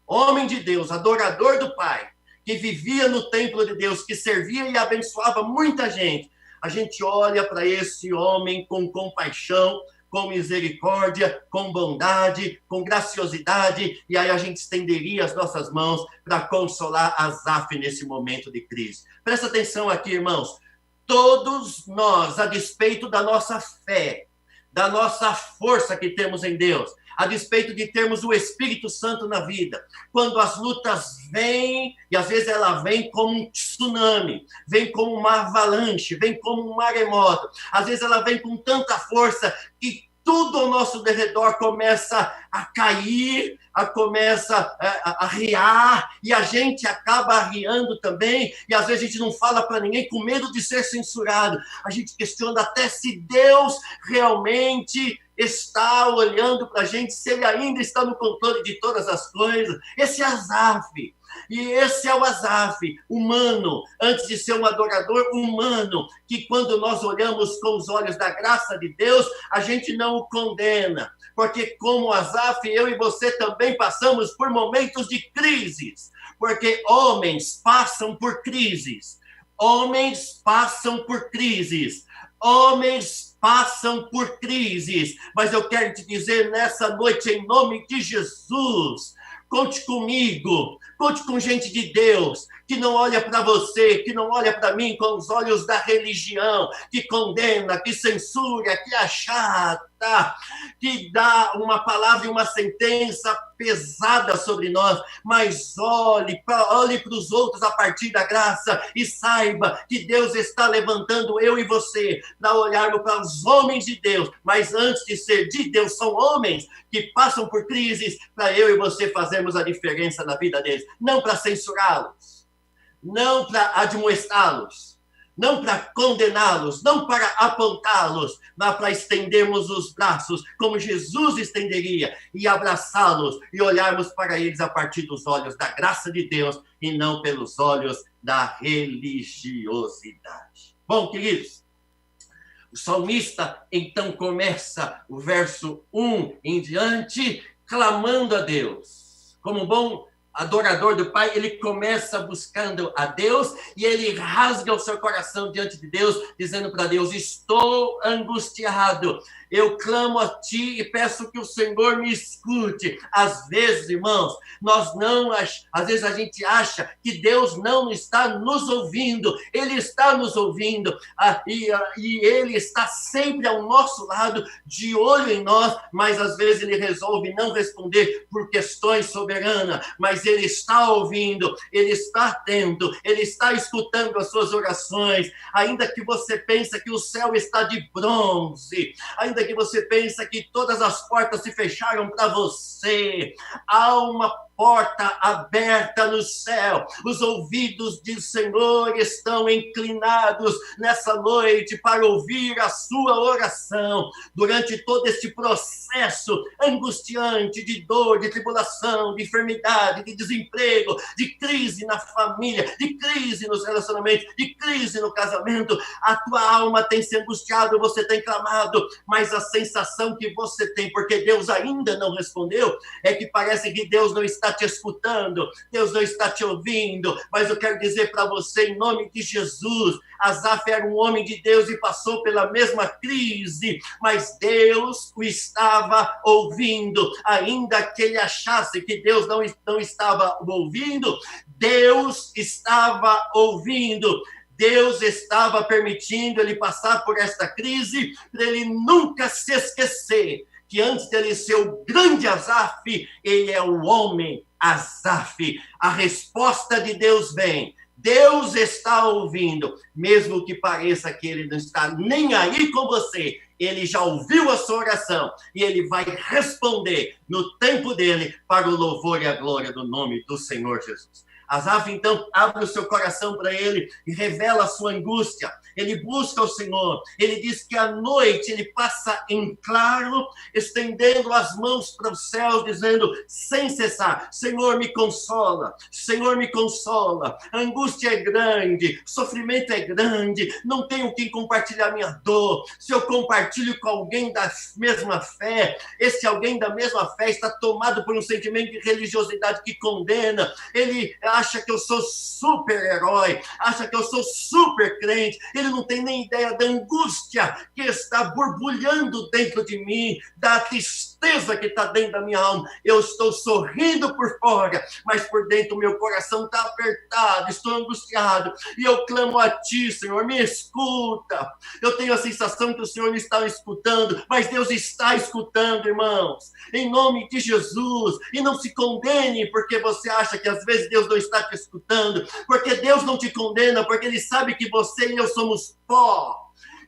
homem de Deus, adorador do Pai, que vivia no templo de Deus, que servia e abençoava muita gente. A gente olha para esse homem com compaixão, com misericórdia, com bondade, com graciosidade, e aí a gente estenderia as nossas mãos para consolar Asaf nesse momento de crise. Presta atenção aqui, irmãos. Todos nós, a despeito da nossa fé, da nossa força que temos em Deus, a despeito de termos o Espírito Santo na vida, quando as lutas vêm, e às vezes ela vem como um tsunami, vem como uma avalanche, vem como um maremoto, às vezes ela vem com tanta força que tudo ao nosso derredor começa a cair, começa a riar, e a gente acaba arriando também, e às vezes a gente não fala para ninguém com medo de ser censurado. A gente questiona até se Deus realmente está olhando para a gente, se ele ainda está no controle de todas as coisas. Esse é Asaf. E esse é o Asaf, humano, antes de ser um adorador humano, que quando nós olhamos com os olhos da graça de Deus, a gente não o condena. Porque como Asaf, eu e você também passamos por momentos de crises. Porque homens passam por crises. Homens passam por crises. Homens passam por crises. Mas eu quero te dizer nessa noite, em nome de Jesus, conte comigo, conte com gente de Deus, que não olha para você, que não olha para mim com os olhos da religião, que condena, que censura, que achata, que dá uma palavra e uma sentença pesada sobre nós, mas olhe para os outros a partir da graça e saiba que Deus está levantando eu e você para olharmos para os homens de Deus, mas antes de ser de Deus, são homens que passam por crises para eu e você fazermos a diferença na vida deles, não para censurá-los, não para admoestá-los, não para condená-los, não para apontá-los, mas para estendermos os braços, como Jesus estenderia, e abraçá-los, e olharmos para eles a partir dos olhos da graça de Deus, e não pelos olhos da religiosidade. Bom, queridos, o salmista, então, começa o verso 1 em diante, clamando a Deus. Como bom adorador do Pai, ele começa buscando a Deus e ele rasga o seu coração diante de Deus, dizendo para Deus: estou angustiado, eu clamo a Ti e peço que o Senhor me escute. Às vezes, irmãos, às vezes a gente acha que Deus não está nos ouvindo, Ele está nos ouvindo, e Ele está sempre ao nosso lado, de olho em nós, mas às vezes Ele resolve não responder por questões soberanas, mas Ele está ouvindo, Ele está atento, Ele está escutando as suas orações, ainda que você pense que o céu está de bronze, ainda que você pensa que todas as portas se fecharam para você, há uma porta aberta no céu, os ouvidos do Senhor estão inclinados nessa noite para ouvir a sua oração, durante todo esse processo angustiante de dor, de tribulação, de enfermidade, de desemprego, de crise na família, de crise nos relacionamentos, de crise no casamento. A tua alma tem se angustiado, você tem clamado, mas a sensação que você tem, porque Deus ainda não respondeu, é que parece que Deus não está te escutando, Deus não está te ouvindo. Mas eu quero dizer para você, em nome de Jesus, Asaf era um homem de Deus e passou pela mesma crise, mas Deus o estava ouvindo, ainda que ele achasse que Deus não estava ouvindo, Deus estava ouvindo. Deus estava permitindo ele passar por esta crise, para ele nunca se esquecer que antes dele ser o grande Asaf, ele é o homem Asaf. A resposta de Deus vem. Deus está ouvindo, mesmo que pareça que ele não está nem aí com você, ele já ouviu a sua oração e ele vai responder no tempo dele para o louvor e a glória do nome do Senhor Jesus. Asaf, então, abre o seu coração para ele e revela a sua angústia. Ele busca o Senhor. Ele diz que à noite ele passa em claro, estendendo as mãos para o céu, dizendo, sem cessar, Senhor, me consola. Senhor, me consola. A angústia é grande, o sofrimento é grande, não tenho quem compartilhar minha dor. Se eu compartilho com alguém da mesma fé, esse alguém da mesma fé está tomado por um sentimento de religiosidade que condena. Ele acha que eu sou super-herói, acha que eu sou super crente, ele não tem nem ideia da angústia que está borbulhando dentro de mim, da tristeza que está dentro da minha alma. Eu estou sorrindo por fora, mas por dentro o meu coração está apertado, estou angustiado, e eu clamo a Ti, Senhor, me escuta. Eu tenho a sensação que o Senhor me está escutando, mas Deus está escutando, irmãos, em nome de Jesus. E não se condene porque você acha que às vezes Deus não está te escutando, porque Deus não te condena, porque Ele sabe que você e eu somos pó,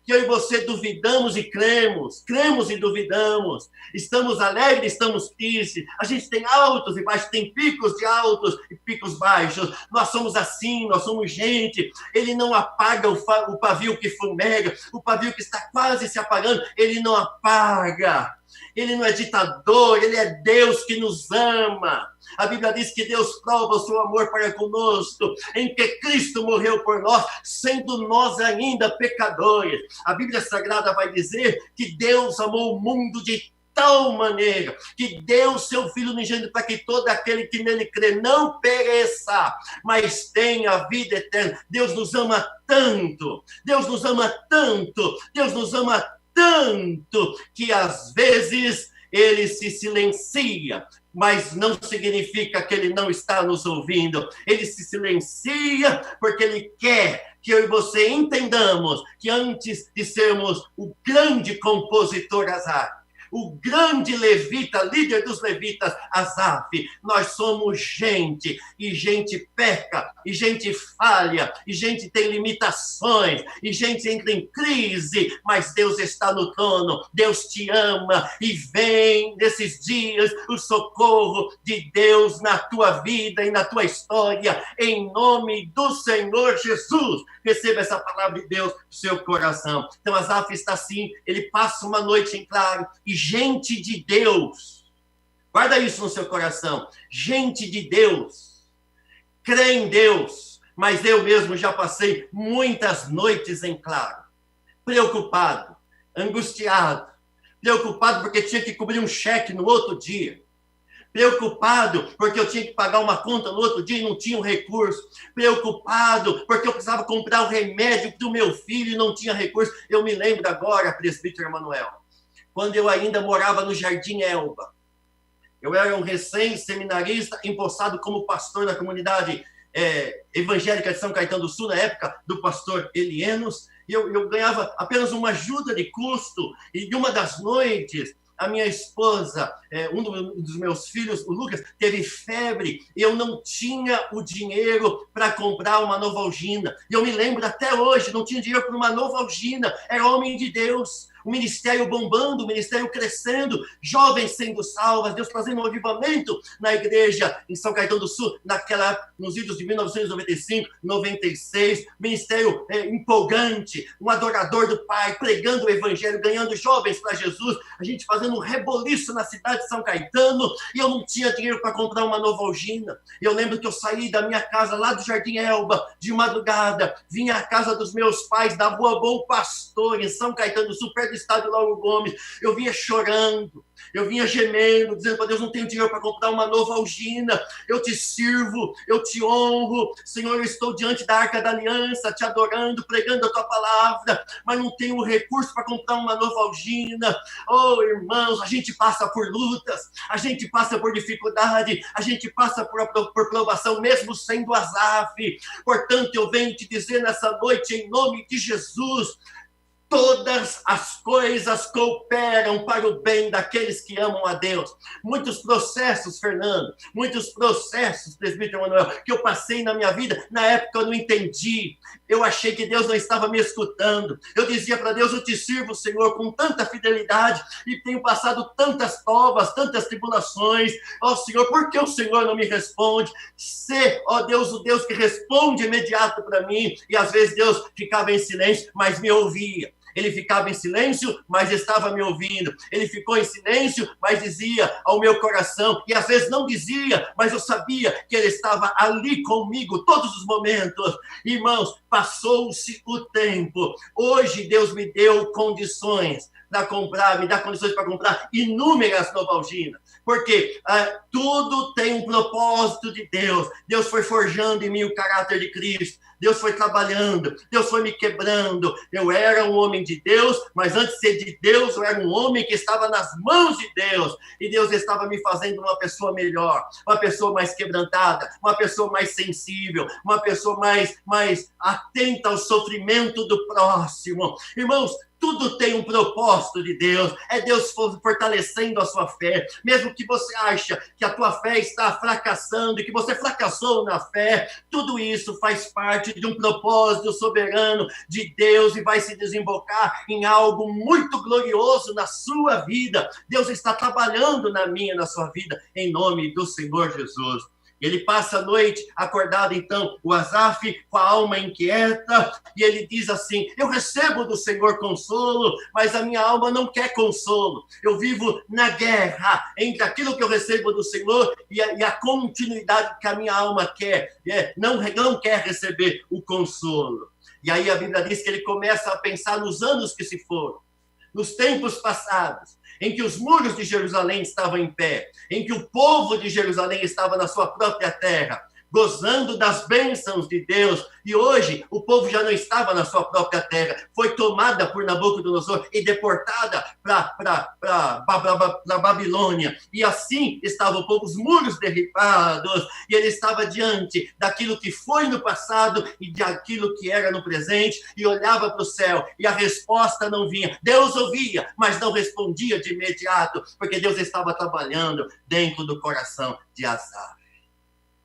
que eu e você duvidamos e cremos e duvidamos, estamos alegres, estamos tristes, a gente tem altos e baixos, tem picos de altos e picos baixos, nós somos assim, nós somos gente. Ele não apaga o pavio que fumega, o pavio que está quase se apagando, Ele não apaga. Ele não é ditador, Ele é Deus que nos ama. A Bíblia diz que Deus prova o seu amor para conosco, em que Cristo morreu por nós, sendo nós ainda pecadores. A Bíblia Sagrada vai dizer que Deus amou o mundo de tal maneira que deu o seu Filho unigênito para que todo aquele que nele crê não pereça, mas tenha vida eterna. Deus nos ama tanto, Deus nos ama tanto, Deus nos ama tanto, que às vezes Ele se silencia, mas não significa que Ele não está nos ouvindo. Ele se silencia porque Ele quer que eu e você entendamos que antes de sermos o grande compositor Asaf, o grande levita, líder dos levitas, Asaf, nós somos gente, e gente peca, e gente falha, e gente tem limitações, e gente entra em crise, mas Deus está no trono, Deus te ama, e vem nesses dias o socorro de Deus na tua vida e na tua história, em nome do Senhor Jesus. Receba essa palavra de Deus no seu coração. Então Asaf está assim, ele passa uma noite em claro, e gente de Deus, guarda isso no seu coração, gente de Deus, crê em Deus, mas eu mesmo já passei muitas noites em claro, preocupado, angustiado, preocupado porque tinha que cobrir um cheque no outro dia, preocupado porque eu tinha que pagar uma conta no outro dia e não tinha um recurso, preocupado porque eu precisava comprar o remédio do meu filho e não tinha recurso. Eu me lembro agora, presbítero Emanuel, quando eu ainda morava no Jardim Elba. Eu era um recém-seminarista, empossado como pastor da comunidade evangélica de São Caetano do Sul, na época do pastor Elienos, e eu ganhava apenas uma ajuda de custo, e de uma das noites, a minha esposa, um dos meus filhos, o Lucas, teve febre, e eu não tinha o dinheiro para comprar uma Novalgina. E eu me lembro até hoje, não tinha dinheiro para uma Novalgina, era homem de Deus, o ministério bombando, o ministério crescendo, jovens sendo salvas, Deus trazendo um avivamento na igreja em São Caetano do Sul, nos idos de 1995, 96, ministério empolgante, um adorador do Pai, pregando o evangelho, ganhando jovens para Jesus, a gente fazendo um reboliço na cidade de São Caetano, e eu não tinha dinheiro para comprar uma Novalgina. Eu lembro que eu saí da minha casa lá do Jardim Elba, de madrugada, vinha à casa dos meus pais, da Rua Bom Pastor, em São Caetano do Sul, perto do estádio Lauro Gomes. Eu vinha chorando, eu vinha gemendo, dizendo para Deus, não tenho dinheiro para comprar uma Novalgina, eu te sirvo, eu te honro, Senhor, eu estou diante da Arca da Aliança, te adorando, pregando a tua palavra, mas não tenho recurso para comprar uma Novalgina. Oh, irmãos, a gente passa por lutas, a gente passa por dificuldade, a gente passa por provação, mesmo sendo Asaf. Portanto, eu venho te dizer nessa noite, em nome de Jesus, todas as coisas cooperam para o bem daqueles que amam a Deus. Muitos processos, Fernando, muitos processos, presbítero Manuel, que eu passei na minha vida, na época eu não entendi. Eu achei que Deus não estava me escutando. Eu dizia para Deus, eu te sirvo, Senhor, com tanta fidelidade e tenho passado tantas provas, tantas tribulações. Ó Senhor, por que o Senhor não me responde? Sê, ó Deus, o Deus que responde imediato para mim. E às vezes Deus ficava em silêncio, mas me ouvia. Ele ficava em silêncio, mas estava me ouvindo. Ele ficou em silêncio, mas dizia ao meu coração. E às vezes não dizia, mas eu sabia que ele estava ali comigo todos os momentos. Irmãos, passou-se o tempo. Hoje Deus me deu condições para comprar, me dá condições para comprar inúmeras Novalginas. Porque tudo tem um propósito de Deus. Deus foi forjando em mim o caráter de Cristo. Deus foi trabalhando, Deus foi me quebrando. Eu era um homem de Deus, mas antes de ser de Deus, eu era um homem que estava nas mãos de Deus. E Deus estava me fazendo uma pessoa melhor, uma pessoa mais quebrantada, uma pessoa mais sensível, uma pessoa mais atenta ao sofrimento do próximo. Irmãos, tudo tem um propósito de Deus. É Deus fortalecendo a sua fé. Mesmo que você acha que a tua fé está fracassando e que você fracassou na fé, tudo isso faz parte de um propósito soberano de Deus e vai se desembocar em algo muito glorioso na sua vida. Deus está trabalhando na minha, na sua vida, em nome do Senhor Jesus. Ele passa a noite acordado, então, o Asaf, com a alma inquieta, e ele diz assim, eu recebo do Senhor consolo, mas a minha alma não quer consolo. Eu vivo na guerra entre aquilo que eu recebo do Senhor e a continuidade que a minha alma quer. Não quer receber o consolo. E aí a Bíblia diz que ele começa a pensar nos anos que se foram, nos tempos passados, em que os muros de Jerusalém estavam em pé, em que o povo de Jerusalém estava na sua própria terra, gozando das bênçãos de Deus. E hoje, o povo já não estava na sua própria terra, foi tomada por Nabucodonosor e deportada para Babilônia. E assim estava o povo, os muros derribados, e ele estava diante daquilo que foi no passado e daquilo que era no presente, e olhava para o céu, e a resposta não vinha. Deus ouvia, mas não respondia de imediato, porque Deus estava trabalhando dentro do coração de Asaf.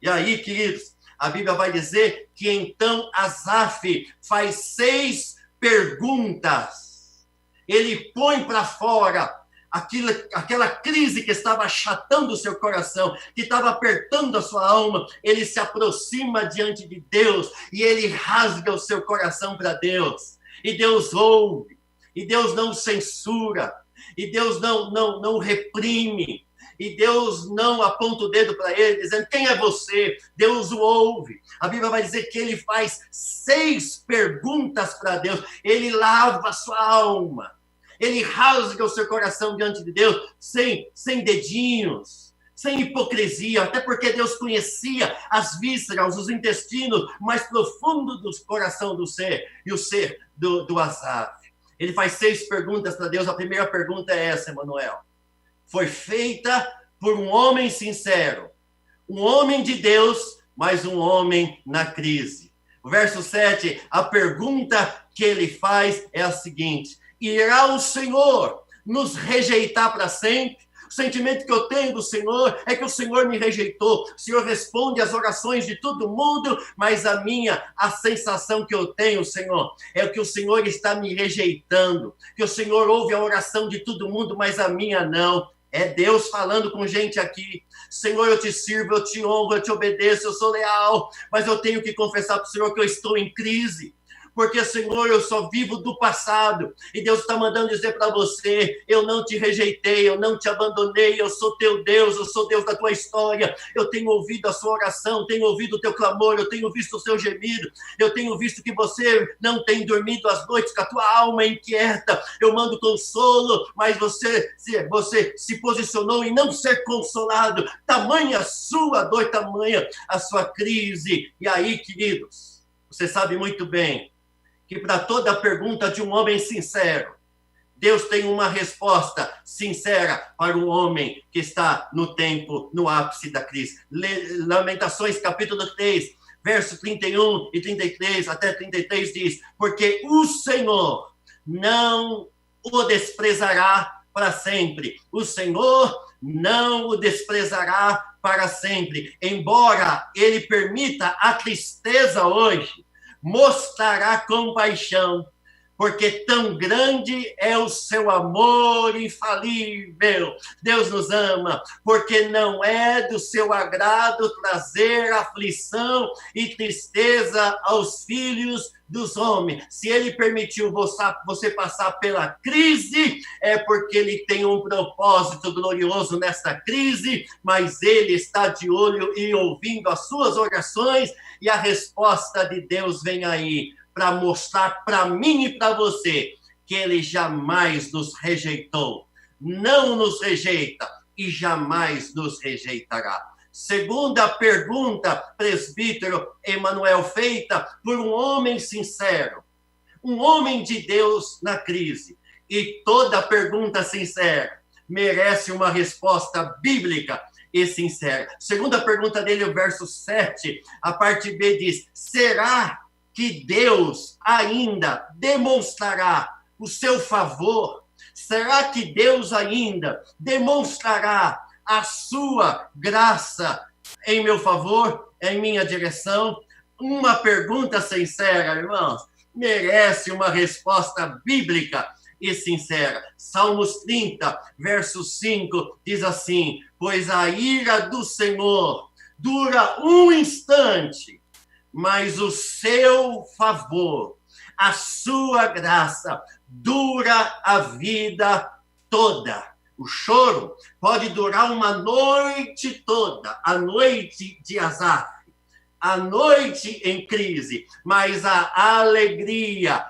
E aí, queridos, a Bíblia vai dizer que então Asaf faz 6 perguntas. Ele põe para fora aquela crise que estava achatando o seu coração, que estava apertando a sua alma. Ele se aproxima diante de Deus e ele rasga o seu coração para Deus. E Deus ouve, e Deus não censura, e Deus não reprime. E Deus não aponta o dedo para ele, dizendo, quem é você? Deus o ouve. A Bíblia vai dizer que ele faz 6 perguntas para Deus. Ele lava a sua alma. Ele rasga o seu coração diante de Deus, sem dedinhos, sem hipocrisia, até porque Deus conhecia as vísceras, os intestinos mais profundos do coração do ser, e o ser do Asaf. Ele faz 6 perguntas para Deus. A primeira pergunta é essa, Emanuel. Foi feita por um homem sincero, um homem de Deus, mas um homem na crise. O verso 7, a pergunta que ele faz é a seguinte: irá o Senhor nos rejeitar para sempre? O sentimento que eu tenho do Senhor é que o Senhor me rejeitou. O Senhor responde às orações de todo mundo, mas a sensação que eu tenho, Senhor, é que o Senhor está me rejeitando, que o Senhor ouve a oração de todo mundo, mas a minha não. É Deus falando com gente aqui. Senhor, eu te sirvo, eu te honro, eu te obedeço, eu sou leal, mas eu tenho que confessar para o Senhor que eu estou em crise. Porque, Senhor, eu só vivo do passado. E Deus está mandando dizer para você, eu não te rejeitei, eu não te abandonei, eu sou teu Deus, eu sou Deus da tua história. Eu tenho ouvido a sua oração, tenho ouvido o teu clamor, eu tenho visto o seu gemido, eu tenho visto que você não tem dormido às noites, que a tua alma é inquieta. Eu mando consolo, mas você se posicionou em não ser consolado. Tamanha a sua dor, tamanha a sua crise. E aí, queridos, você sabe muito bem que para toda pergunta de um homem sincero, Deus tem uma resposta sincera para o homem que está no tempo, no ápice da crise. Lamentações, capítulo 3, verso 31 e 33, até 33 diz, porque o Senhor não o desprezará para sempre. O Senhor não o desprezará para sempre. Embora ele permita a tristeza hoje, mostrará compaixão, porque tão grande é o seu amor infalível. Deus nos ama, porque não é do seu agrado trazer aflição e tristeza aos filhos dos homens. Se ele permitiu você passar pela crise, é porque ele tem um propósito glorioso nesta crise, mas ele está de olho e ouvindo as suas orações, e a resposta de Deus vem aí, para mostrar para mim e para você que ele jamais nos rejeitou, não nos rejeita e jamais nos rejeitará. Segunda pergunta, presbítero Emanuel, feita por um homem sincero, um homem de Deus na crise. E toda pergunta sincera merece uma resposta bíblica e sincera. Segunda pergunta dele, o verso 7, a parte B diz: será que Deus ainda demonstrará o seu favor? Será que Deus ainda demonstrará a sua graça em meu favor, em minha direção? Uma pergunta sincera, irmãos, merece uma resposta bíblica e sincera. Salmos 30, verso 5, diz assim: pois a ira do Senhor dura um instante, mas o seu favor, a sua graça, dura a vida toda. O choro pode durar uma noite toda, a noite de Asaf, a noite em crise, mas a alegria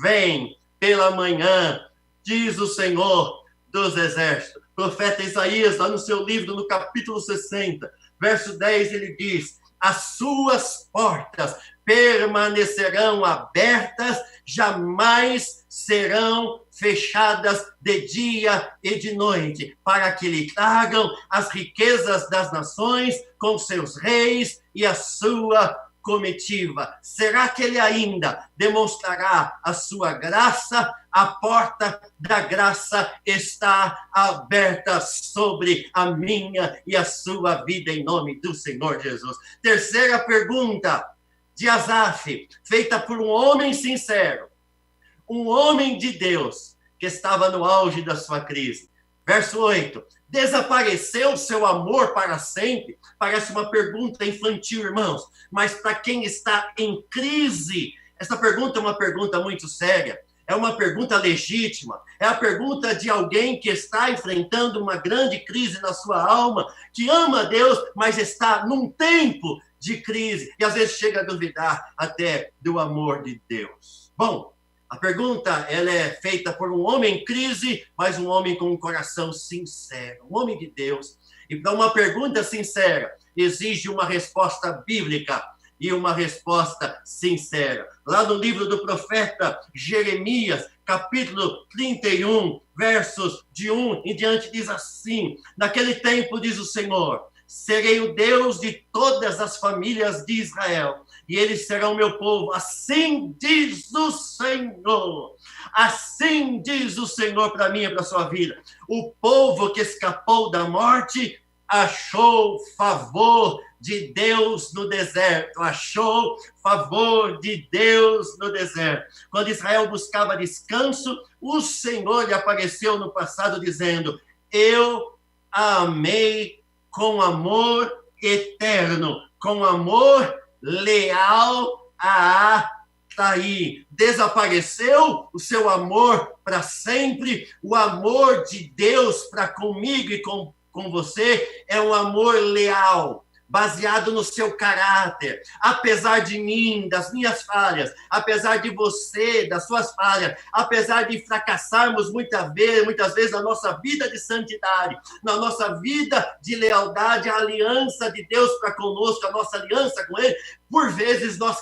vem pela manhã, diz o Senhor dos Exércitos. O profeta Isaías, lá no seu livro, no capítulo 60, verso 10, ele diz: as suas portas permanecerão abertas, jamais serão fechadas de dia e de noite, para que lhe tragam as riquezas das nações com seus reis e a sua comitiva. Será que ele ainda demonstrará a sua graça? A porta da graça está aberta sobre a minha e a sua vida, em nome do Senhor Jesus. Terceira pergunta de Asaf, feita por um homem sincero, um homem de Deus que estava no auge da sua crise. Verso 8: desapareceu seu amor para sempre? Parece uma pergunta infantil, irmãos, mas para quem está em crise, essa pergunta é uma pergunta muito séria, é uma pergunta legítima, é a pergunta de alguém que está enfrentando uma grande crise na sua alma, que ama a Deus, mas está num tempo de crise, e às vezes chega a duvidar até do amor de Deus. Bom, a pergunta, ela é feita por um homem em crise, mas um homem com um coração sincero, um homem de Deus. E para uma pergunta sincera, exige uma resposta bíblica e uma resposta sincera. Lá no livro do profeta Jeremias, capítulo 31, versos de 1 em diante, diz assim: naquele tempo, diz o Senhor, serei o Deus de todas as famílias de Israel, e eles serão meu povo. Assim diz o Senhor. Assim diz o Senhor para mim e para a sua vida. O povo que escapou da morte achou favor de Deus no deserto. Achou favor de Deus no deserto. Quando Israel buscava descanso, o Senhor lhe apareceu no passado dizendo: eu a amei com amor eterno, com amor leal a atrair. Desapareceu o seu amor para sempre. O amor de Deus para comigo e com você é um amor leal, baseado no seu caráter. Apesar de mim, das minhas falhas, apesar de você, das suas falhas, apesar de fracassarmos muitas vezes na nossa vida de santidade, na nossa vida de lealdade, a aliança de Deus para conosco, a nossa aliança com Ele, Por vezes nós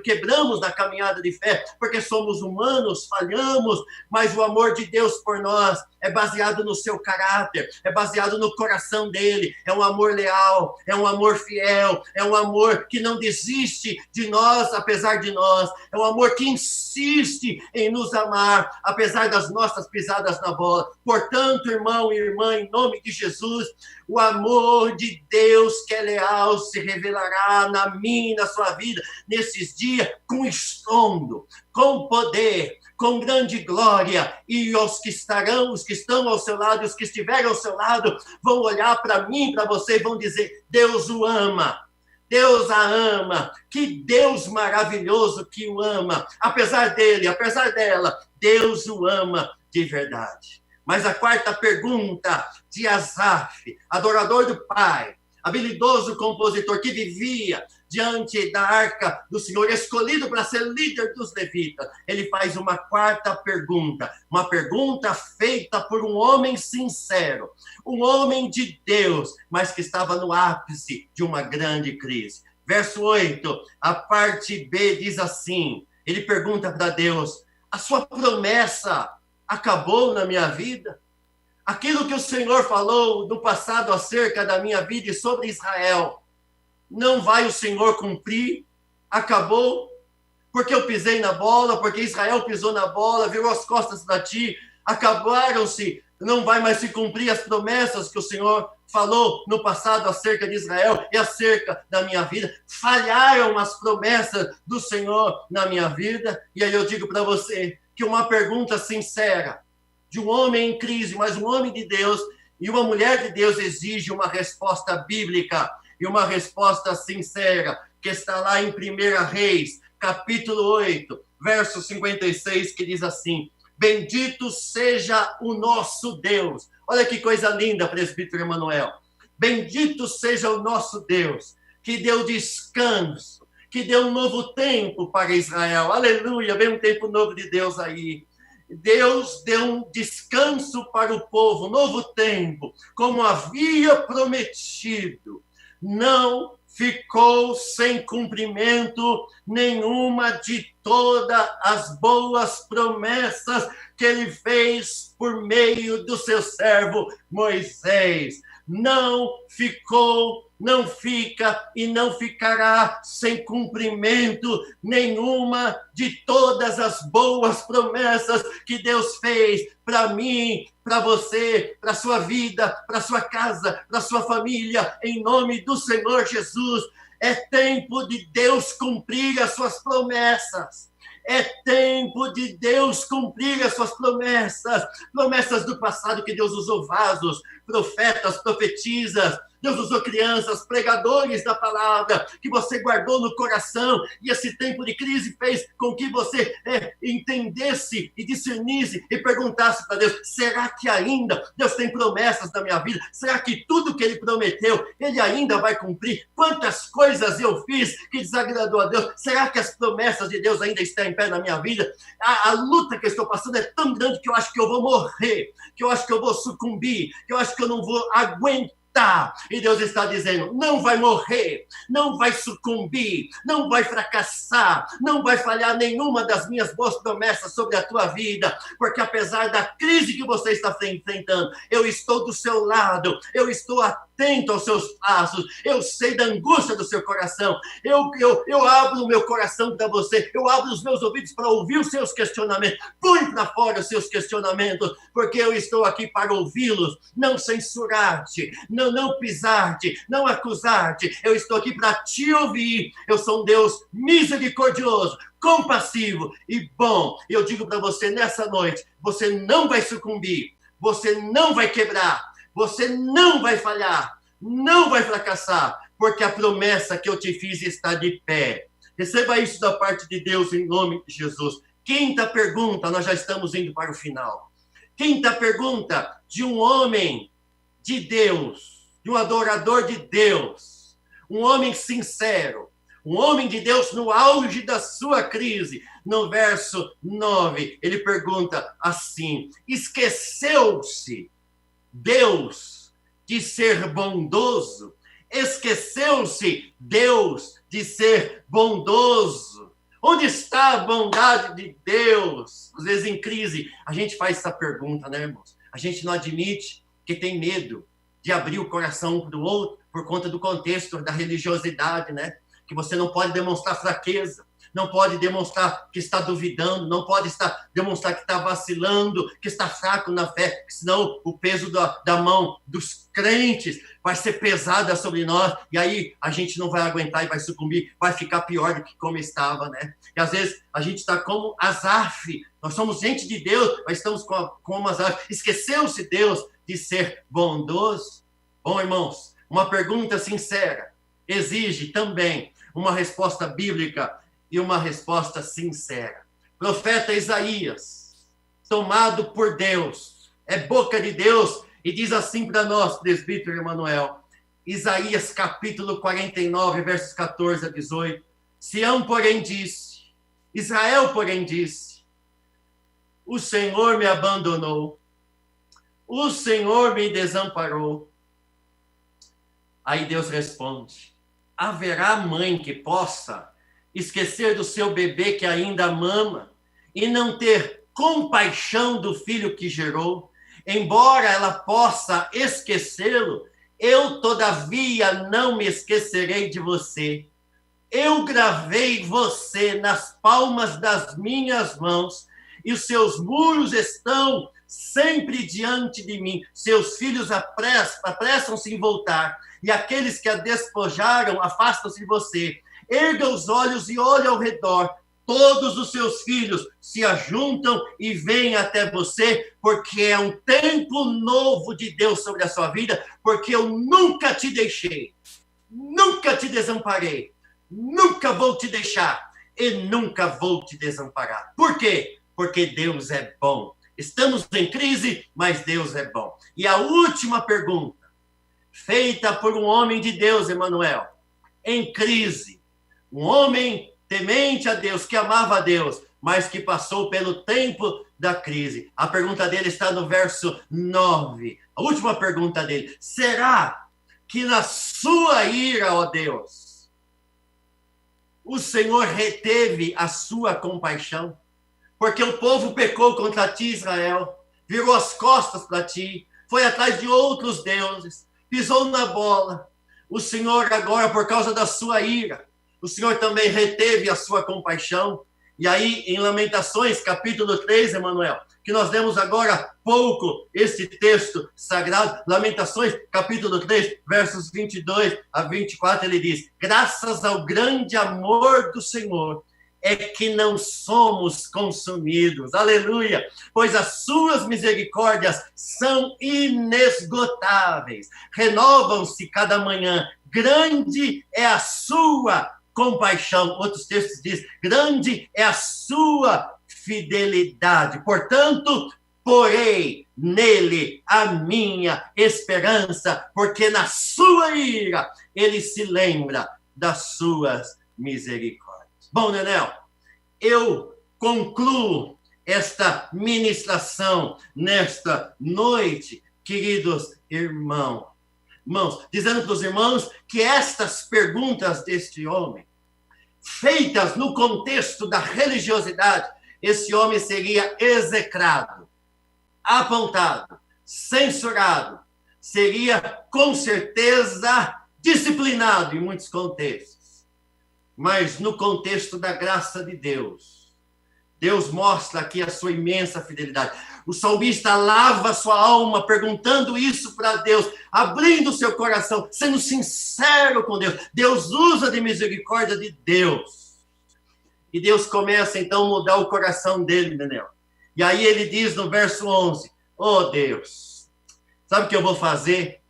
quebramos na caminhada de fé, porque somos humanos, falhamos, mas o amor de Deus por nós é baseado no seu caráter, é baseado no coração dele, é um amor leal, é um amor fiel, é um amor que não desiste de nós, apesar de nós, é um amor que insiste em nos amar, apesar das nossas pisadas na bola. Portanto, irmão e irmã, em nome de Jesus, o amor de Deus que é leal se revelará na minha e na sua vida nesses dias com estrondo, com poder, com grande glória, e os que estão ao seu lado, os que estiverem ao seu lado, vão olhar para mim, para você, e vão dizer: Deus o ama, Deus a ama, que Deus maravilhoso que o ama, apesar dele, apesar dela, Deus o ama de verdade. Mas a quarta pergunta de Asaf, adorador do Pai, habilidoso compositor que vivia diante da arca do Senhor, escolhido para ser líder dos levitas, ele faz uma quarta pergunta, uma pergunta feita por um homem sincero, um homem de Deus, mas que estava no ápice de uma grande crise. Verso 8, a parte B diz assim, ele pergunta para Deus: a sua promessa acabou na minha vida? Aquilo que o Senhor falou no passado acerca da minha vida e sobre Israel, não vai o Senhor cumprir? Acabou? Porque eu pisei na bola, porque Israel pisou na bola, virou as costas para ti, acabaram-se, não vai mais se cumprir as promessas que o Senhor falou no passado acerca de Israel e acerca da minha vida? Falharam as promessas do Senhor na minha vida? E aí eu digo para você que uma pergunta sincera de um homem em crise, mas um homem de Deus e uma mulher de Deus exige uma resposta bíblica e uma resposta sincera, que está lá em 1 Reis, capítulo 8, verso 56, que diz assim: bendito seja o nosso Deus. Olha que coisa linda, presbítero Emanuel. Bendito seja o nosso Deus, que deu descanso, que deu um novo tempo para Israel. Aleluia, vem um tempo novo de Deus aí. Deus deu um descanso para o povo, um novo tempo, como havia prometido. Não ficou sem cumprimento nenhuma de todas as boas promessas que ele fez por meio do seu servo Moisés. Não ficou, não fica e não ficará sem cumprimento nenhuma de todas as boas promessas que Deus fez para mim, para você, para sua vida, para sua casa, para sua família, em nome do Senhor Jesus. É tempo de Deus cumprir as suas promessas. É tempo de Deus cumprir as suas promessas. Promessas do passado que Deus usou vasos, profetas, profetisas. Deus usou crianças, pregadores da palavra, que você guardou no coração, e esse tempo de crise fez com que você entendesse e discernisse e perguntasse para Deus: será que ainda Deus tem promessas na minha vida? Será que tudo que Ele prometeu, Ele ainda vai cumprir? Quantas coisas eu fiz que desagradou a Deus? Será que as promessas de Deus ainda estão em pé na minha vida? A luta que eu estou passando é tão grande que eu acho que eu vou morrer, que eu acho que eu vou sucumbir, que eu acho que eu não vou aguentar. E Deus está dizendo: não vai morrer, não vai sucumbir, não vai fracassar, não vai falhar nenhuma das minhas boas promessas sobre a tua vida, porque apesar da crise que você está enfrentando, eu estou do seu lado, eu estou atento aos seus passos, eu sei da angústia do seu coração, eu abro o meu coração para você, eu abro os meus ouvidos para ouvir os seus questionamentos. Põe para fora os seus questionamentos, porque eu estou aqui para ouvi-los, não censurar-te, não pisar-te, não acusar-te. Eu estou aqui para te ouvir. Eu sou um Deus misericordioso, compassivo e bom. Eu digo para você nessa noite: você não vai sucumbir, você não vai quebrar, você não vai falhar, não vai fracassar, porque a promessa que eu te fiz está de pé. Receba isso da parte de Deus em nome de Jesus. Quinta pergunta, nós já estamos indo para o final. Quinta pergunta de um homem de Deus, de um adorador de Deus, um homem sincero, um homem de Deus no auge da sua crise. No verso 9, ele pergunta assim: esqueceu-se Deus de ser bondoso Esqueceu-se Deus de ser bondoso? Onde está a bondade de Deus? Às vezes em crise, a gente faz essa pergunta, né, irmãos? A gente não admite que tem medo de abrir o coração um para o outro por conta do contexto da religiosidade, né? Que você não pode demonstrar fraqueza, não pode demonstrar que está duvidando, não pode demonstrar que está vacilando, que está fraco na fé, senão o peso da mão dos crentes vai ser pesada sobre nós, e aí a gente não vai aguentar e vai sucumbir, vai ficar pior do que como estava, né? E às vezes a gente está como Asaf, nós somos gente de Deus, mas estamos como Asaf. Esqueceu-se Deus de ser bondoso? Bom, irmãos, uma pergunta sincera exige também uma resposta bíblica e uma resposta sincera. Profeta Isaías, tomado por Deus, é boca de Deus, e diz assim para nós, presbítero Emanuel, Isaías capítulo 49, versos 14 a 18, Sião, porém, disse, Israel, porém, disse, o Senhor me abandonou, o Senhor me desamparou. Aí Deus responde, haverá mãe que possa esquecer do seu bebê que ainda mama e não ter compaixão do filho que gerou? Embora ela possa esquecê-lo, eu, todavia, não me esquecerei de você. Eu gravei você nas palmas das minhas mãos, e os seus muros estão sempre diante de mim. Seus filhos apressam-se em voltar, e aqueles que a despojaram afastam-se de você. Erga os olhos e olhe ao redor. Todos os seus filhos se ajuntam e vêm até você, porque é um tempo novo de Deus sobre a sua vida, porque eu nunca te deixei, nunca te desamparei, nunca vou te deixar e nunca vou te desamparar. Por quê? Porque Deus é bom. Estamos em crise, mas Deus é bom. E a última pergunta, feita por um homem de Deus, Emanuel, em crise, um homem temente a Deus, que amava a Deus, mas que passou pelo tempo da crise. A pergunta dele está no verso 9. A última pergunta dele. Será que na sua ira, ó Deus, o Senhor reteve a sua compaixão? Porque o povo pecou contra ti, Israel, virou as costas para ti, foi atrás de outros deuses, pisou na bola. O Senhor agora, por causa da sua ira, o Senhor também reteve a sua compaixão. E aí, em Lamentações, capítulo 3, Emanuel, que nós lemos agora há pouco esse texto sagrado, Lamentações, capítulo 3, versos 22 a 24, ele diz, graças ao grande amor do Senhor, é que não somos consumidos, aleluia, pois as suas misericórdias são inesgotáveis, renovam-se cada manhã, grande é a sua compaixão. Outros textos dizem, grande é a sua fidelidade. Portanto, porei nele a minha esperança, porque na sua ira ele se lembra das suas misericórdias. Bom, Nenel, eu concluo esta ministração nesta noite, queridos irmãos, dizendo para os irmãos que estas perguntas deste homem, feitas no contexto da religiosidade, esse homem seria execrado, apontado, censurado, seria com certeza disciplinado em muitos contextos. Mas no contexto da graça de Deus, Deus mostra aqui a sua imensa fidelidade. O salmista lava sua alma perguntando isso para Deus, abrindo seu coração, sendo sincero com Deus. Deus usa de misericórdia de Deus. E Deus começa então a mudar o coração dele, Daniel. E aí ele diz no verso 11, oh Deus, sabe o que eu vou fazer?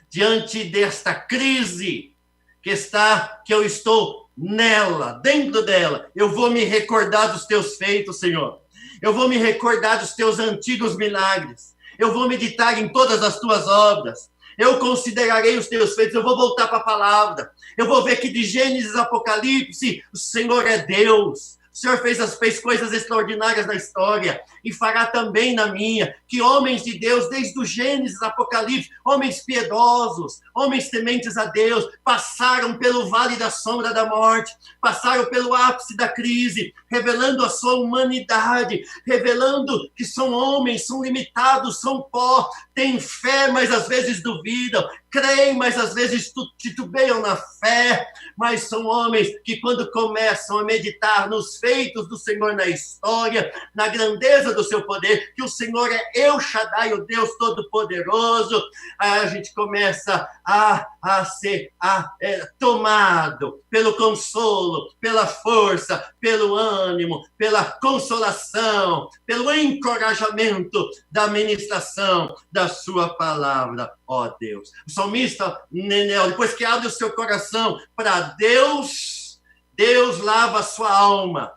Diante desta crise que eu estou nela, dentro dela, eu vou me recordar dos teus feitos, Senhor. Eu vou me recordar dos teus antigos milagres. Eu vou meditar em todas as tuas obras. Eu considerarei os teus feitos. Eu vou voltar para a palavra. Eu vou ver que de Gênesis a Apocalipse, o Senhor é Deus. O O Senhor fez coisas extraordinárias na história e fará também na minha. Que homens de Deus, desde o Gênesis, Apocalipse, homens piedosos, homens tementes a Deus, passaram pelo vale da sombra da morte, passaram pelo ápice da crise, revelando a sua humanidade, revelando que são homens, são limitados, são pó, têm fé, mas às vezes duvidam, creem, mas às vezes titubeiam na fé, mas são homens que quando começam a meditar nos feitos do Senhor na história, na grandeza do seu poder, que o Senhor é El Shaddai, o Deus Todo-Poderoso, a gente começa a ser tomado pelo consolo, pela força, pelo ânimo, pela consolação, pelo encorajamento da ministração da sua palavra, ó Deus. O salmista, depois que abre o seu coração para Deus, Deus lava a sua alma,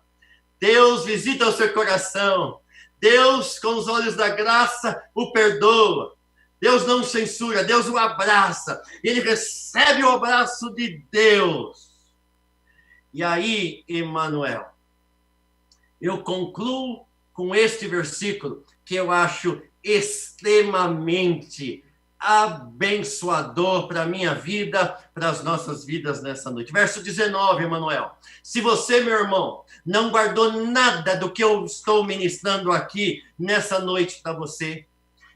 Deus visita o seu coração, Deus, com os olhos da graça, o perdoa, Deus não censura, Deus o abraça, ele recebe o abraço de Deus. E aí, Emmanuel, eu concluo com este versículo que eu acho extremamente abençoador para a minha vida, para as nossas vidas nessa noite. Verso 19, Emmanuel. Se você, meu irmão, não guardou nada do que eu estou ministrando aqui nessa noite para você,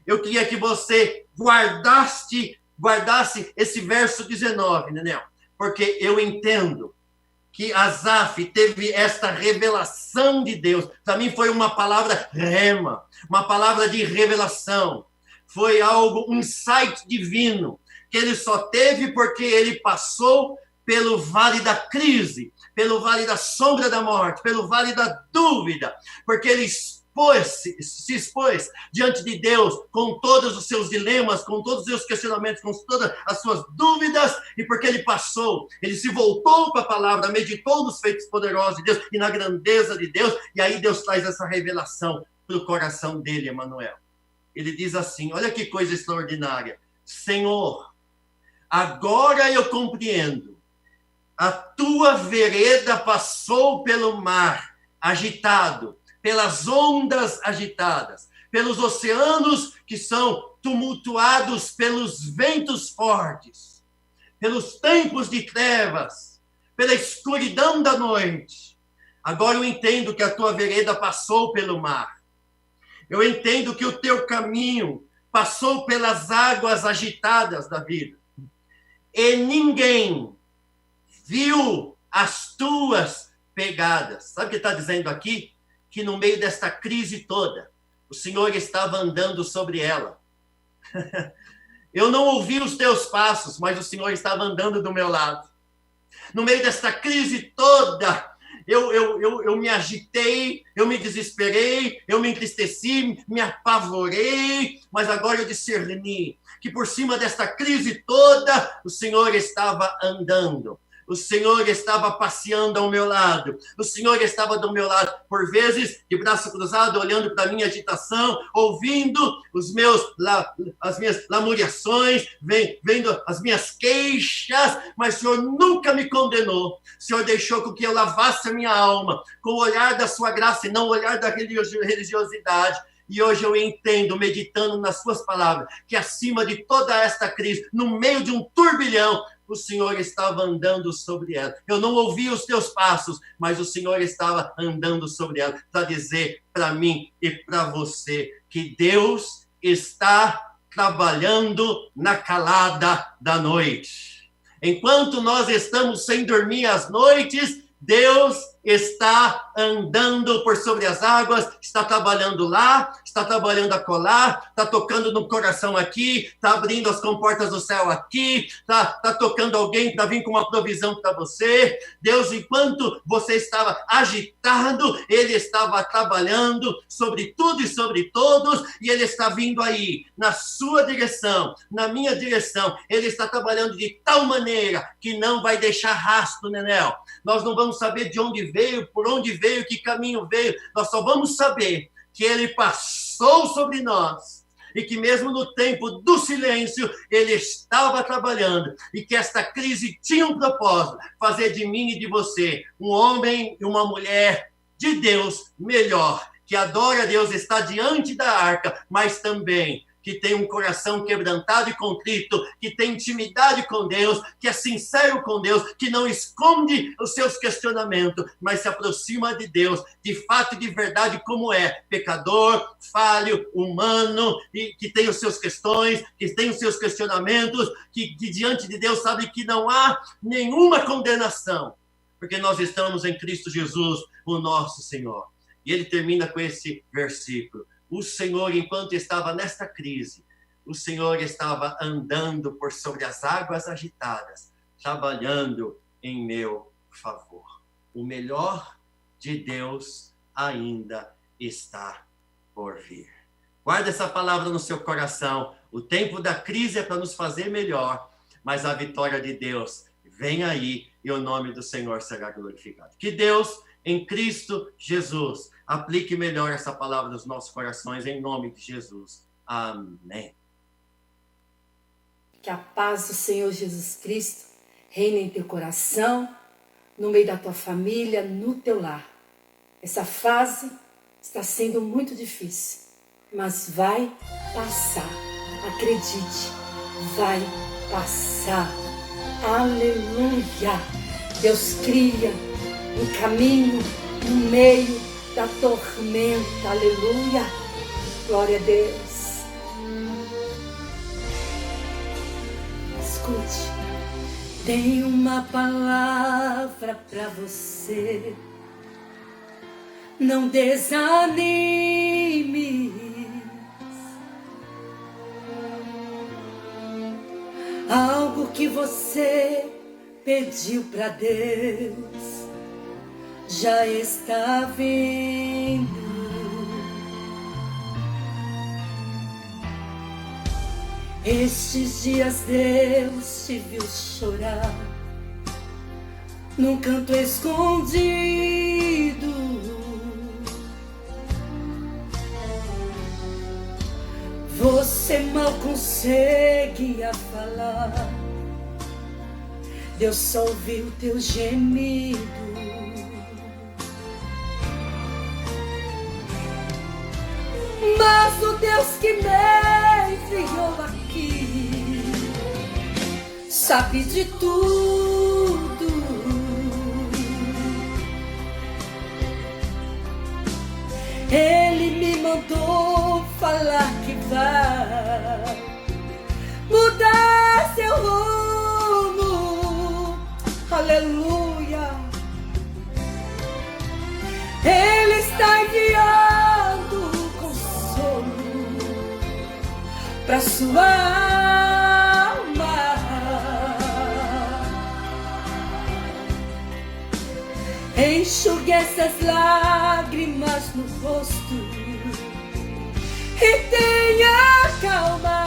eu queria que você guardasse esse verso 19, Nenel, porque eu entendo que Asaf teve esta revelação de Deus. Para mim foi uma palavra rema, uma palavra de revelação. Foi algo, um insight divino, que ele só teve porque ele passou pelo vale da crise, pelo vale da sombra da morte, pelo vale da dúvida, porque ele se expôs diante de Deus com todos os seus dilemas, com todos os seus questionamentos, com todas as suas dúvidas, e porque ele passou, ele se voltou para a palavra, meditou nos feitos poderosos de Deus e na grandeza de Deus, e aí Deus traz essa revelação para o coração dele, Emmanuel. Ele diz assim, olha que coisa extraordinária, Senhor, agora eu compreendo, a tua vereda passou pelo mar agitado, pelas ondas agitadas, pelos oceanos que são tumultuados pelos ventos fortes, pelos tempos de trevas, pela escuridão da noite. Agora eu entendo que a tua vereda passou pelo mar. Eu entendo que o teu caminho passou pelas águas agitadas da vida. E ninguém viu as tuas pegadas. Sabe o que está dizendo aqui? Que no meio desta crise toda, o Senhor estava andando sobre ela. Eu não ouvi os teus passos, mas o Senhor estava andando do meu lado. No meio desta crise toda, eu me agitei, eu me desesperei, eu me entristeci, me apavorei, mas agora eu discerni que por cima desta crise toda, o Senhor estava andando. O Senhor estava passeando ao meu lado. O Senhor estava do meu lado, por vezes, de braço cruzado, olhando para a minha agitação, ouvindo as minhas lamuriações, vendo as minhas queixas, mas o Senhor nunca me condenou. O Senhor deixou com que eu lavasse a minha alma, com o olhar da sua graça e não o olhar da religiosidade. E hoje eu entendo, meditando nas suas palavras, que acima de toda esta crise, no meio de um turbilhão, o Senhor estava andando sobre ela. Eu não ouvi os teus passos, mas o Senhor estava andando sobre ela, para dizer para mim e para você que Deus está trabalhando na calada da noite. Enquanto nós estamos sem dormir às noites, Deus está andando por sobre as águas, está trabalhando lá, está trabalhando acolá, está tocando no coração aqui, está abrindo as comportas do céu aqui, está tocando alguém para vir com uma provisão para você. Deus, enquanto você estava agitado, Ele estava trabalhando sobre tudo e sobre todos, e Ele está vindo aí, na sua direção, na minha direção. Ele está trabalhando de tal maneira que não vai deixar rastro, Nenel. Nós não vamos saber de onde veio, por onde veio, que caminho veio. Nós só vamos saber que Ele passou sobre nós e que mesmo no tempo do silêncio, Ele estava trabalhando e que esta crise tinha um propósito, fazer de mim e de você um homem e uma mulher de Deus melhor, que adora a Deus, está diante da arca, mas também que tem um coração quebrantado e contrito, que tem intimidade com Deus, que é sincero com Deus, que não esconde os seus questionamentos, mas se aproxima de Deus, de fato e de verdade como é, pecador, falho, humano, e que tem os seus questões, que tem os seus questionamentos, que diante de Deus sabe que não há nenhuma condenação, porque nós estamos em Cristo Jesus, o nosso Senhor. E ele termina com esse versículo. O Senhor, enquanto estava nesta crise, o Senhor estava andando por sobre as águas agitadas, trabalhando em meu favor. O melhor de Deus ainda está por vir. Guarda essa palavra no seu coração. O tempo da crise é para nos fazer melhor, mas a vitória de Deus vem aí e o nome do Senhor será glorificado. Que Deus, em Cristo Jesus, aplique melhor essa palavra nos nossos corações, em nome de Jesus. Amém. Que a paz do Senhor Jesus Cristo reine em teu coração, no meio da tua família, no teu lar. Essa fase está sendo muito difícil, mas vai passar. Acredite, vai passar. Aleluia! Deus cria um caminho no meio da tormenta. Aleluia! Glória a Deus. Escute. Tenho uma palavra para você. Não desanime. Algo que você pediu para Deus já está vindo. Estes dias Deus te viu chorar num canto escondido. Você mal conseguia falar, Deus só ouviu teu gemido. Mas o Deus que me enviou aqui sabe de tudo. Ele me mandou falar que vai mudar seu rumo. Aleluia. Ele está enviando consolo para sua alma. Enxugue essas lágrimas no rosto e tenha calma.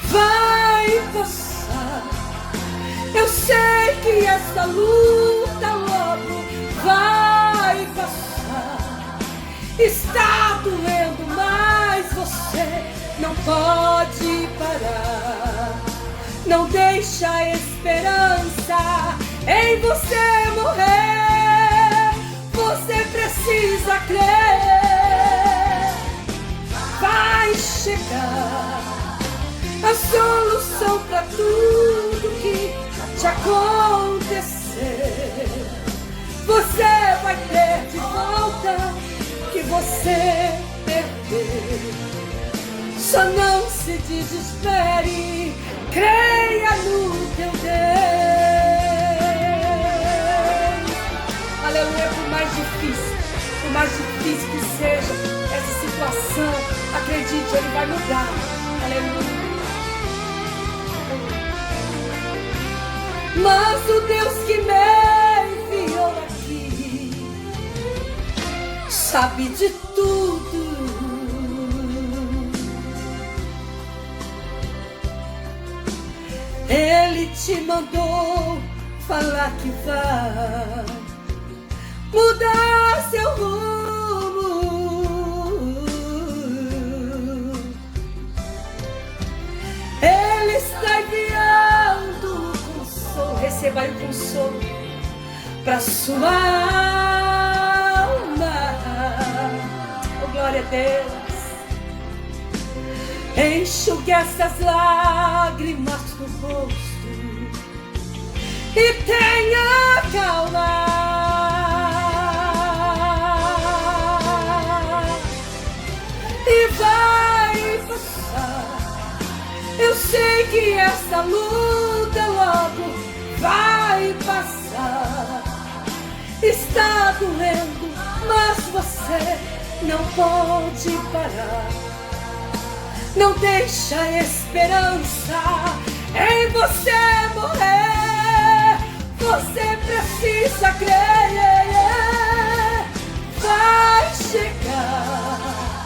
Vai passar. Eu sei que essa luta logo vai passar. Está doendo, mas você não pode parar. Não deixa a esperança em você morrer. Você precisa crer. Vai chegar a solução para tudo que te acontecer. Você vai ter de volta o que você perdeu. Só não se desespere, creia no teu Deus. Aleluia. Por mais difícil que seja essa situação, acredite, Ele vai mudar. Aleluia. Mas o Deus que me enviou aqui sabe de tudo. Ele te mandou falar que vai mudar seu rumo. Ele está enviando consolo. receba aí o consolo para sua alma. Oh, glória a Deus. Enxugue essas lágrimas do rosto e tenha calma. E vai passar. Eu sei que essa luta logo vai passar. Está doendo, mas você não pode parar. Não deixa a esperança em você morrer. Você precisa crer. Vai chegar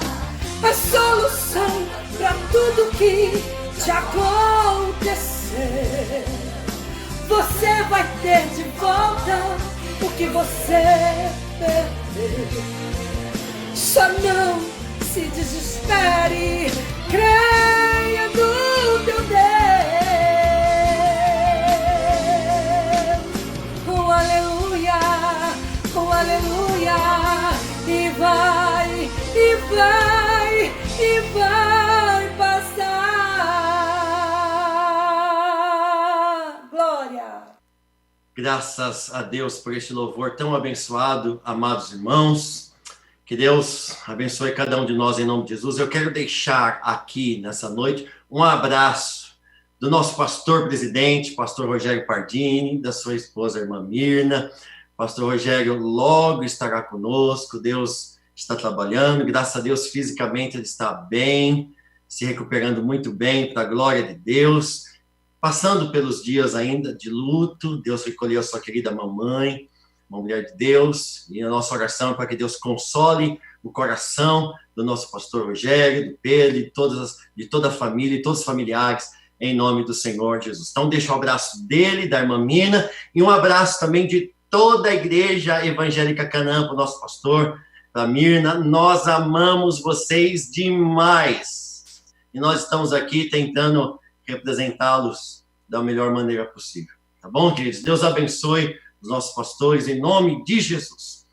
a solução para tudo que te acontecer. Você vai ter de volta o que você perdeu. Só não se desespere, creia no teu Deus. Oh, aleluia, oh, aleluia. E vai, e vai, e vai passar. Glória. Graças a Deus por este louvor tão abençoado, amados irmãos. Que Deus abençoe cada um de nós em nome de Jesus. Eu quero deixar aqui nessa noite um abraço do nosso pastor presidente, pastor Rogério Pardini, da sua esposa, irmã Mirna. Pastor Rogério logo estará conosco. Deus está trabalhando. Graças a Deus, fisicamente ele está bem, se recuperando muito bem, para a glória de Deus. Passando pelos dias ainda de luto, Deus recolheu a sua querida mamãe, uma mulher de Deus, e a nossa oração é para que Deus console o coração do nosso pastor Rogério, do Pedro, de toda a família e todos os familiares, em nome do Senhor Jesus. Então, deixo um abraço dele, da irmã Mina, e um abraço também de toda a Igreja Evangélica Canaã, para o nosso pastor, para a Mirna. Nós amamos vocês demais, e nós estamos aqui tentando representá-los da melhor maneira possível. Tá bom, queridos? Deus abençoe os nossos pastores, em nome de Jesus.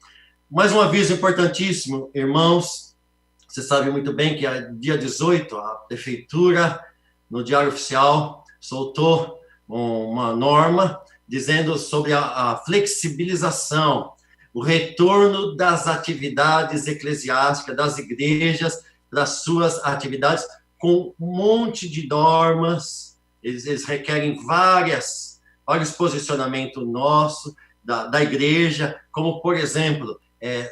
Mais um aviso importantíssimo, irmãos. Você sabe muito bem que dia 18, a Prefeitura, no Diário Oficial, soltou uma norma dizendo sobre a flexibilização, o retorno das atividades eclesiásticas, das igrejas, das suas atividades, com um monte de normas. Eles requerem vários posicionamentos nossos, da igreja, como, por exemplo,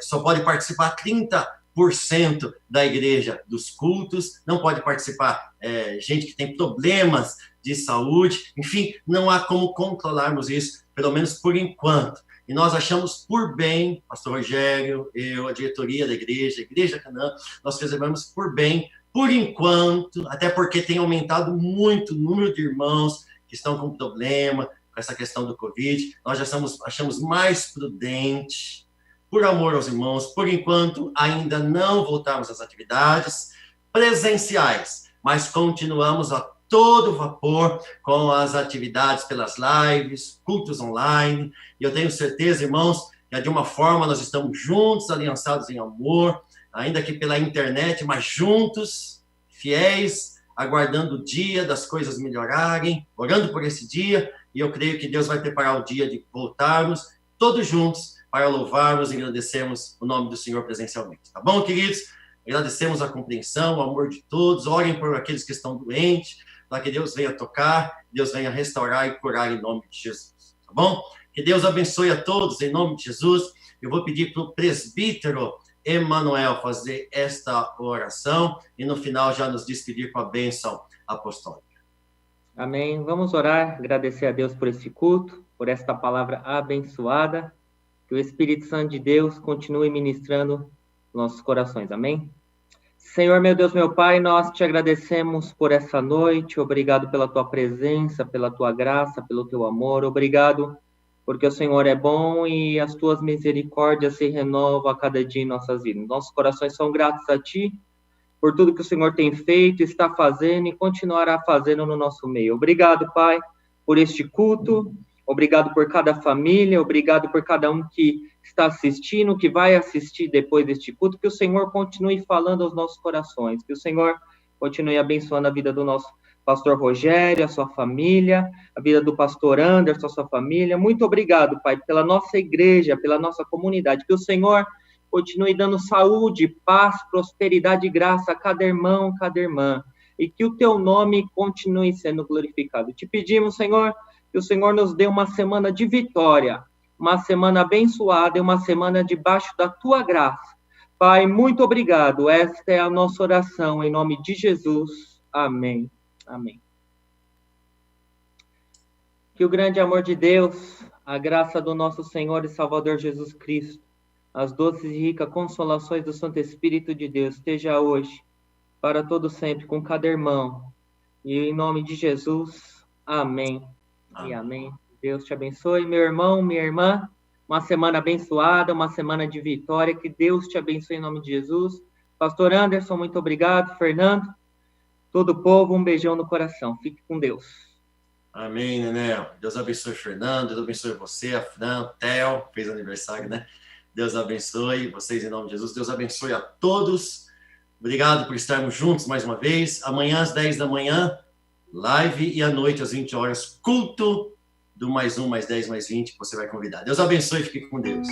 só pode participar 30% da igreja dos cultos, não pode participar gente que tem problemas de saúde, enfim, não há como controlarmos isso, pelo menos por enquanto. E nós achamos por bem, pastor Rogério, eu, a diretoria da Igreja Canaã, nós reservamos por bem, por enquanto, até porque tem aumentado muito o número de irmãos que estão com problema, com essa questão do Covid, nós já achamos mais prudente, por amor aos irmãos, por enquanto, ainda não voltamos às atividades presenciais, mas continuamos a todo vapor com as atividades pelas lives, cultos online, e eu tenho certeza, irmãos, que de uma forma nós estamos juntos, aliançados em amor, ainda que pela internet, mas juntos, fiéis, aguardando o dia das coisas melhorarem, orando por esse dia, e eu creio que Deus vai preparar o dia de voltarmos todos juntos para louvarmos e agradecermos o nome do Senhor presencialmente. Tá bom, queridos? Agradecemos a compreensão, o amor de todos, orem por aqueles que estão doentes, para que Deus venha tocar, Deus venha restaurar e curar em nome de Jesus. Tá bom? Que Deus abençoe a todos em nome de Jesus. Eu vou pedir para o presbítero Emanuel fazer esta oração e no final já nos despedir com a bênção apostólica. Amém. Vamos orar, agradecer a Deus por este culto, por esta palavra abençoada. Que o Espírito Santo de Deus continue ministrando nossos corações. Amém? Senhor, meu Deus, meu Pai, nós te agradecemos por essa noite. Obrigado pela tua presença, pela tua graça, pelo teu amor. Obrigado porque o Senhor é bom e as tuas misericórdias se renovam a cada dia em nossas vidas. Nossos corações são gratos a ti por tudo que o Senhor tem feito, está fazendo e continuará fazendo no nosso meio. Obrigado, Pai, por este culto. Obrigado por cada família, obrigado por cada um que está assistindo, que vai assistir depois deste culto, que o Senhor continue falando aos nossos corações, que o Senhor continue abençoando a vida do nosso pastor Rogério, a sua família, a vida do pastor Anderson, a sua família. Muito obrigado, Pai, pela nossa igreja, pela nossa comunidade, que o Senhor continue dando saúde, paz, prosperidade e graça a cada irmão, cada irmã, e que o teu nome continue sendo glorificado. Te pedimos, Senhor, que o Senhor nos dê uma semana de vitória, uma semana abençoada e uma semana debaixo da tua graça. Pai, muito obrigado. Esta é a nossa oração, em nome de Jesus. Amém. Amém. Que o grande amor de Deus, a graça do nosso Senhor e Salvador Jesus Cristo, as doces e ricas consolações do Santo Espírito de Deus, esteja hoje, para todo sempre, com cada irmão. E em nome de Jesus, amém. E amém. Deus te abençoe, meu irmão, minha irmã. Uma semana abençoada, uma semana de vitória. Que Deus te abençoe em nome de Jesus. Pastor Anderson, muito obrigado. Fernando, todo o povo, um beijão no coração. Fique com Deus. Amém, Nenel. Deus abençoe o Fernando, Deus abençoe você, a Fran, Theo, fez aniversário, né? Deus abençoe vocês em nome de Jesus. Deus abençoe a todos. Obrigado por estarmos juntos mais uma vez. Amanhã às 10 da manhã, live, e à noite às 20 horas, culto do mais 1, mais 10, mais 20, que você vai convidar. Deus abençoe e fique com Deus.